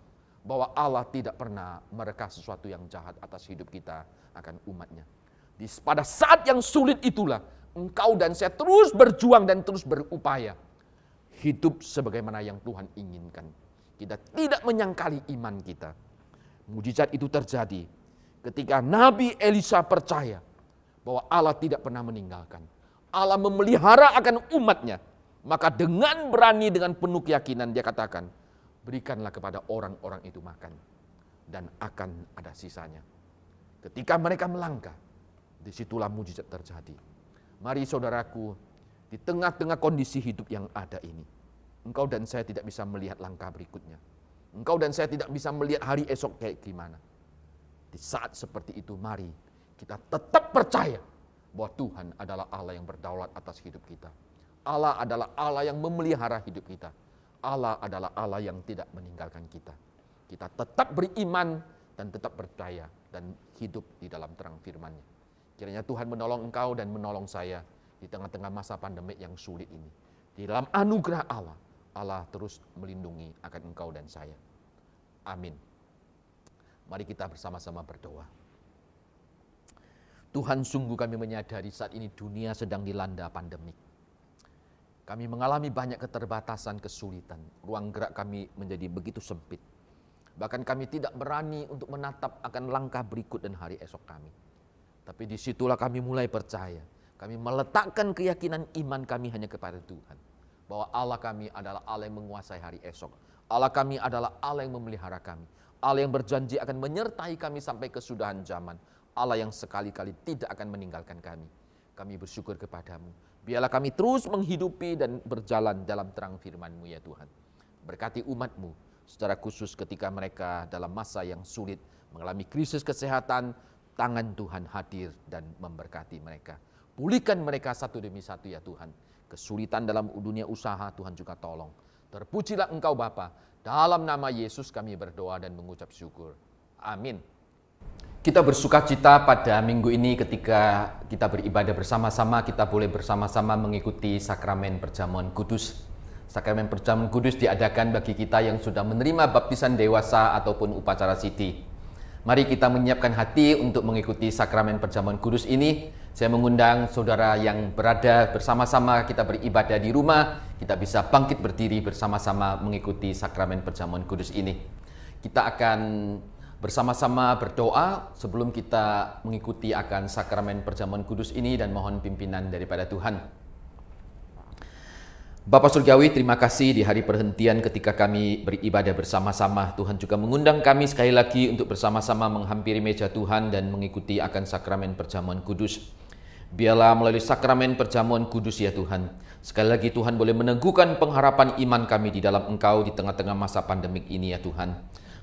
S2: Bahwa Allah tidak pernah mereka sesuatu yang jahat atas hidup kita akan umatnya. Pada saat yang sulit itulah, engkau dan saya terus berjuang dan terus berupaya. Hidup sebagaimana yang Tuhan inginkan. Kita tidak menyangkali iman kita. Mujizat itu terjadi ketika Nabi Elisa percaya bahwa Allah tidak pernah meninggalkan. Allah memelihara akan umatnya. Maka dengan berani, dengan penuh keyakinan dia katakan, berikanlah kepada orang-orang itu makan. Dan akan ada sisanya. Ketika mereka melangkah, disitulah mujizat terjadi. Mari saudaraku, di tengah-tengah kondisi hidup yang ada ini, engkau dan saya tidak bisa melihat langkah berikutnya. Engkau dan saya tidak bisa melihat hari esok kayak gimana. Di saat seperti itu, mari kita tetap percaya bahwa Tuhan adalah Allah yang berdaulat atas hidup kita. Allah adalah Allah yang memelihara hidup kita. Allah adalah Allah yang tidak meninggalkan kita. Kita tetap beriman dan tetap percaya dan hidup di dalam terang firman-Nya. Kiranya Tuhan menolong engkau dan menolong saya di tengah-tengah masa pandemik yang sulit ini. Di dalam anugerah Allah, Allah terus melindungi akan engkau dan saya. Amin. Mari kita bersama-sama berdoa. Tuhan, sungguh kami menyadari saat ini dunia sedang dilanda pandemik. Kami mengalami banyak keterbatasan, kesulitan. Ruang gerak kami menjadi begitu sempit. Bahkan kami tidak berani untuk menatap akan langkah berikut dan hari esok kami. Tapi disitulah kami mulai percaya. Kami meletakkan keyakinan iman kami hanya kepada Tuhan. Bahwa Allah kami adalah Allah yang menguasai hari esok. Allah kami adalah Allah yang memelihara kami. Allah yang berjanji akan menyertai kami sampai kesudahan zaman. Allah yang sekali-kali tidak akan meninggalkan kami. Kami bersyukur kepadamu. Biarlah kami terus menghidupi dan berjalan dalam terang firman-Mu ya Tuhan. Berkati umat-Mu secara khusus ketika mereka dalam masa yang sulit mengalami krisis kesehatan. Tangan Tuhan hadir dan memberkati mereka. Pulihkan mereka satu demi satu ya Tuhan. Kesulitan dalam dunia usaha Tuhan juga tolong. Terpujilah Engkau Bapa. Dalam nama Yesus kami berdoa dan mengucap syukur. Amin. Kita bersuka cita pada minggu ini ketika kita beribadah bersama-sama, kita boleh bersama-sama mengikuti sakramen perjamuan kudus. Sakramen perjamuan kudus diadakan bagi kita yang sudah menerima baptisan dewasa ataupun upacara siti. Mari kita menyiapkan hati untuk mengikuti sakramen perjamuan kudus ini. Saya mengundang saudara yang berada bersama-sama kita beribadah di rumah, kita bisa bangkit berdiri bersama-sama mengikuti sakramen perjamuan kudus ini. Kita akan bersama-sama berdoa sebelum kita mengikuti akan sakramen perjamuan kudus ini dan mohon pimpinan daripada Tuhan. Bapa Surgawi, terima kasih di hari perhentian ketika kami beribadah bersama-sama. Tuhan juga mengundang kami sekali lagi untuk bersama-sama menghampiri meja Tuhan dan mengikuti akan sakramen perjamuan kudus. Biarlah melalui sakramen perjamuan kudus ya Tuhan, sekali lagi Tuhan boleh meneguhkan pengharapan iman kami di dalam Engkau di tengah-tengah masa pandemik ini ya Tuhan.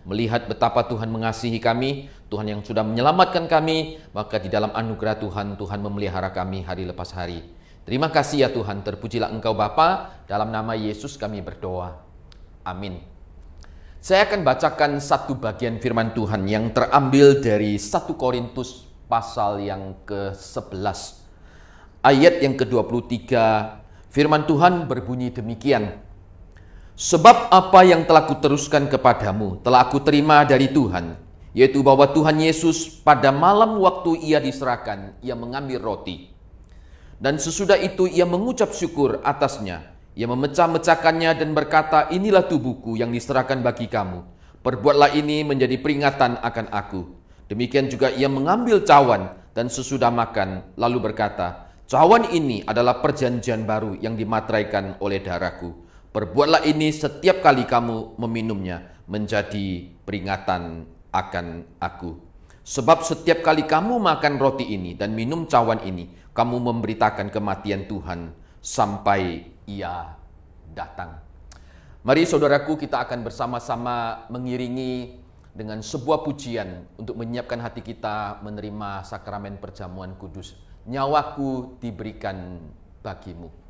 S2: Melihat betapa Tuhan mengasihi kami, Tuhan yang sudah menyelamatkan kami, maka di dalam anugerah Tuhan, Tuhan memelihara kami hari lepas hari. Terima kasih ya Tuhan, terpujilah Engkau Bapa, dalam nama Yesus kami berdoa. Amin. Saya akan bacakan satu bagian firman Tuhan yang terambil dari 1 Korintus pasal yang ke-11. Ayat yang ke-23, firman Tuhan berbunyi demikian. Sebab apa yang telah kuteruskan kepadamu telah aku terima dari Tuhan, yaitu bahwa Tuhan Yesus pada malam waktu ia diserahkan, ia mengambil roti. Dan sesudah itu ia mengucap syukur atasnya. Ia memecah-mecahkannya dan berkata, inilah tubuhku yang diserahkan bagi kamu. Perbuatlah ini menjadi peringatan akan aku. Demikian juga ia mengambil cawan dan sesudah makan, lalu berkata, cawan ini adalah perjanjian baru yang dimateraikan oleh darahku. Perbuatlah ini setiap kali kamu meminumnya menjadi peringatan akan aku. Sebab setiap kali kamu makan roti ini dan minum cawan ini, kamu memberitakan kematian Tuhan sampai ia datang. Mari saudaraku, kita akan bersama-sama mengiringi dengan sebuah pujian untuk menyiapkan hati kita menerima sakramen perjamuan kudus. Nyawaku diberikan bagimu.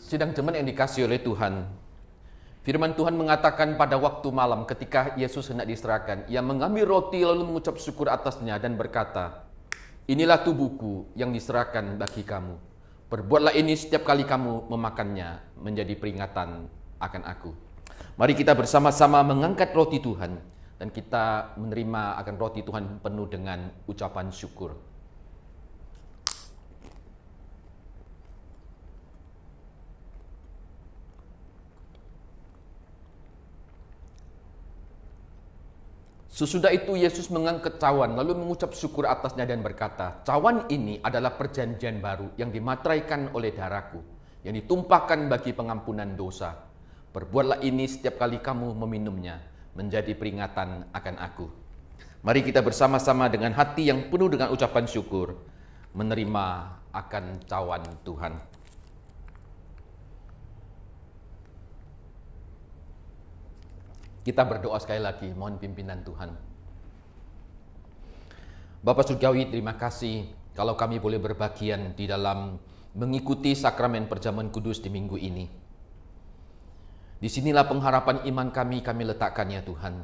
S2: Sidang jemaat yang dikasihi oleh Tuhan, firman Tuhan mengatakan pada waktu malam ketika Yesus hendak diserahkan, ia mengambil roti lalu mengucap syukur atasnya dan berkata, inilah tubuhku yang diserahkan bagi kamu. Perbuatlah ini setiap kali kamu memakannya menjadi peringatan akan aku. Mari kita bersama-sama mengangkat roti Tuhan dan kita menerima akan roti Tuhan penuh dengan ucapan syukur. Sesudah itu Yesus mengangkat cawan lalu mengucap syukur atasnya dan berkata, cawan ini adalah perjanjian baru yang dimateraikan oleh darahku, yang ditumpahkan bagi pengampunan dosa. Perbuatlah ini setiap kali kamu meminumnya, menjadi peringatan akan aku. Mari kita bersama-sama dengan hati yang penuh dengan ucapan syukur, menerima akan cawan Tuhan. Kita berdoa sekali lagi, mohon pimpinan Tuhan. Bapa Surgawi, terima kasih kalau kami boleh berbagian di dalam mengikuti sakramen perjamuan kudus di minggu ini. Disinilah pengharapan iman kami letakkan ya Tuhan.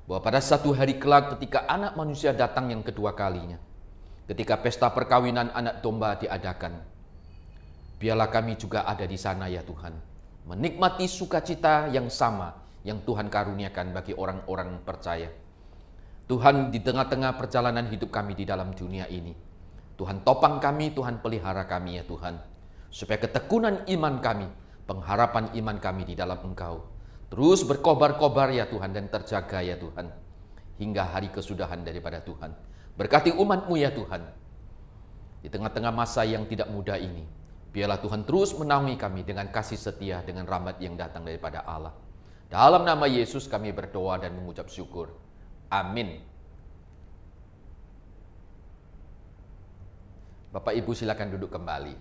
S2: Bahwa pada satu hari kelak ketika anak manusia datang yang kedua kalinya, ketika pesta perkawinan anak domba diadakan, biarlah kami juga ada di sana ya Tuhan. Menikmati sukacita yang sama yang Tuhan karuniakan bagi orang-orang percaya. Tuhan, di tengah-tengah perjalanan hidup kami di dalam dunia ini, Tuhan topang kami, Tuhan pelihara kami ya Tuhan, supaya ketekunan iman kami, pengharapan iman kami di dalam Engkau terus berkobar-kobar ya Tuhan dan terjaga ya Tuhan, hingga hari kesudahan daripada Tuhan. Berkati umat-Mu ya Tuhan, di tengah-tengah masa yang tidak mudah ini, biarlah Tuhan terus menaungi kami dengan kasih setia, dengan rahmat yang datang daripada Allah. Dalam nama Yesus kami berdoa dan mengucap syukur. Amin. Bapak Ibu silakan duduk kembali.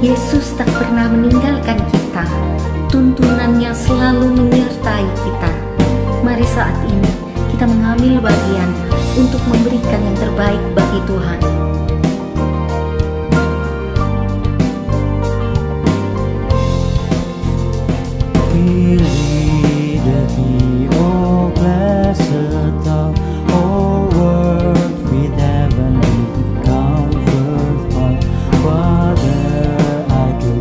S4: Yesus tak pernah meninggalkan kita. Tuntunannya selalu menyertai kita. Mari saat ini kita mengambil bagian untuk memberikan yang terbaik bagi Tuhan.
S5: Lead me, oh blessed thou, oh world with heavenly comfort from Father I do,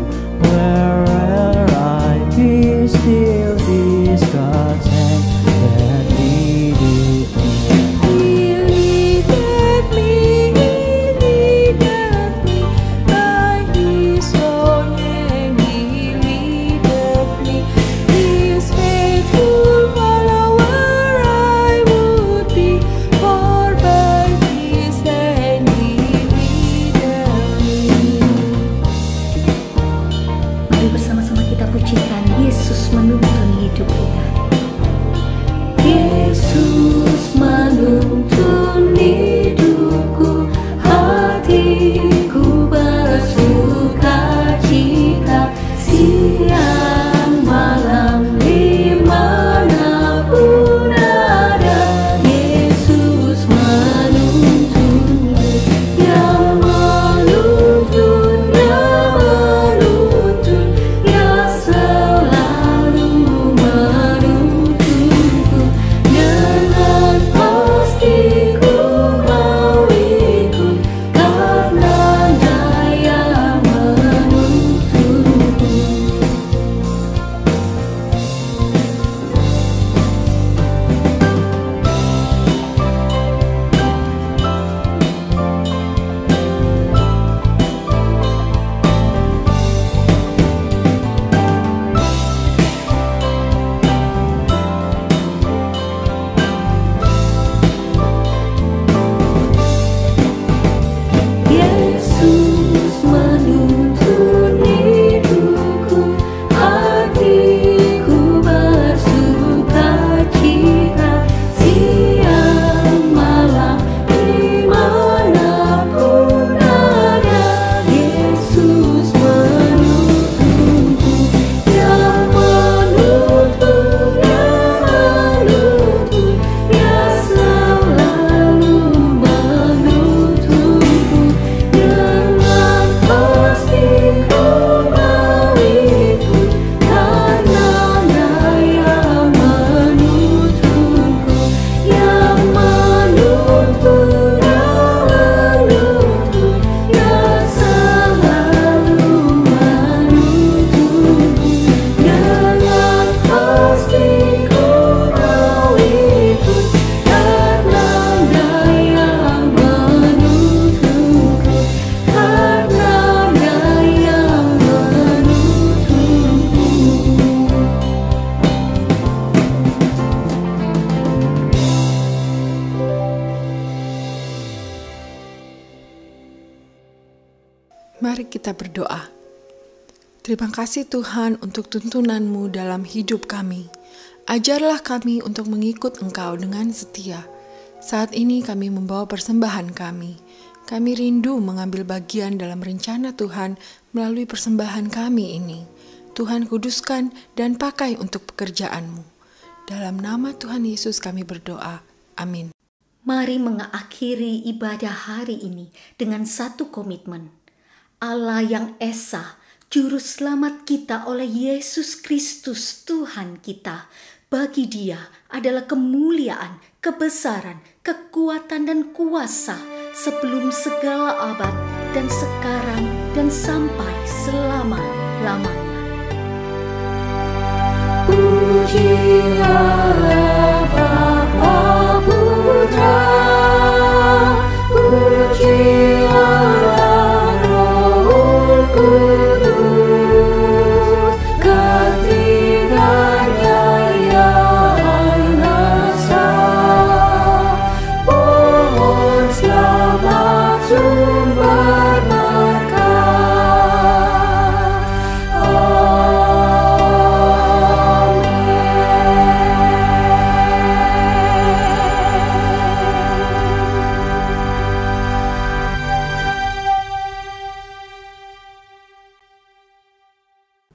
S5: wherever I be still is God's hand that leadeth me. He leadeth me, He
S7: kita berdoa. Terima kasih Tuhan untuk tuntunan-Mu dalam hidup kami. Ajarlah kami untuk mengikut Engkau dengan setia. Saat ini kami membawa persembahan kami. Kami rindu mengambil bagian dalam rencana Tuhan melalui persembahan kami ini. Tuhan kuduskan dan pakai untuk pekerjaan-Mu. Dalam nama Tuhan Yesus kami berdoa. Amin.
S4: Mari mengakhiri ibadah hari ini dengan satu komitmen. Allah yang Esa, Juru Selamat kita oleh Yesus Kristus Tuhan kita, bagi Dia adalah kemuliaan, kebesaran, kekuatan dan kuasa sebelum segala abad dan sekarang dan sampai selama-lamanya.
S3: Puji Allah Bapa Putra, puji Allah Roh Kudus, ketiganya yang asa, pohon selamat sumber berkat.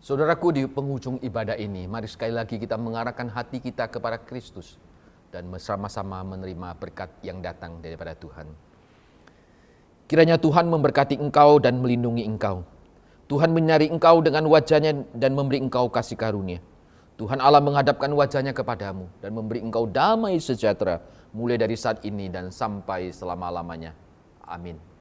S2: Saudaraku, di penghujung ibadah ini, mari sekali lagi kita mengarahkan hati kita kepada Kristus dan bersama-sama menerima berkat yang datang daripada Tuhan. Kiranya Tuhan memberkati engkau dan melindungi engkau. Tuhan menyari engkau dengan wajah-Nya dan memberi engkau kasih karunia. Tuhan Allah menghadapkan wajah-Nya kepadamu dan memberi engkau damai sejahtera mulai dari saat ini dan sampai selama-lamanya. Amin.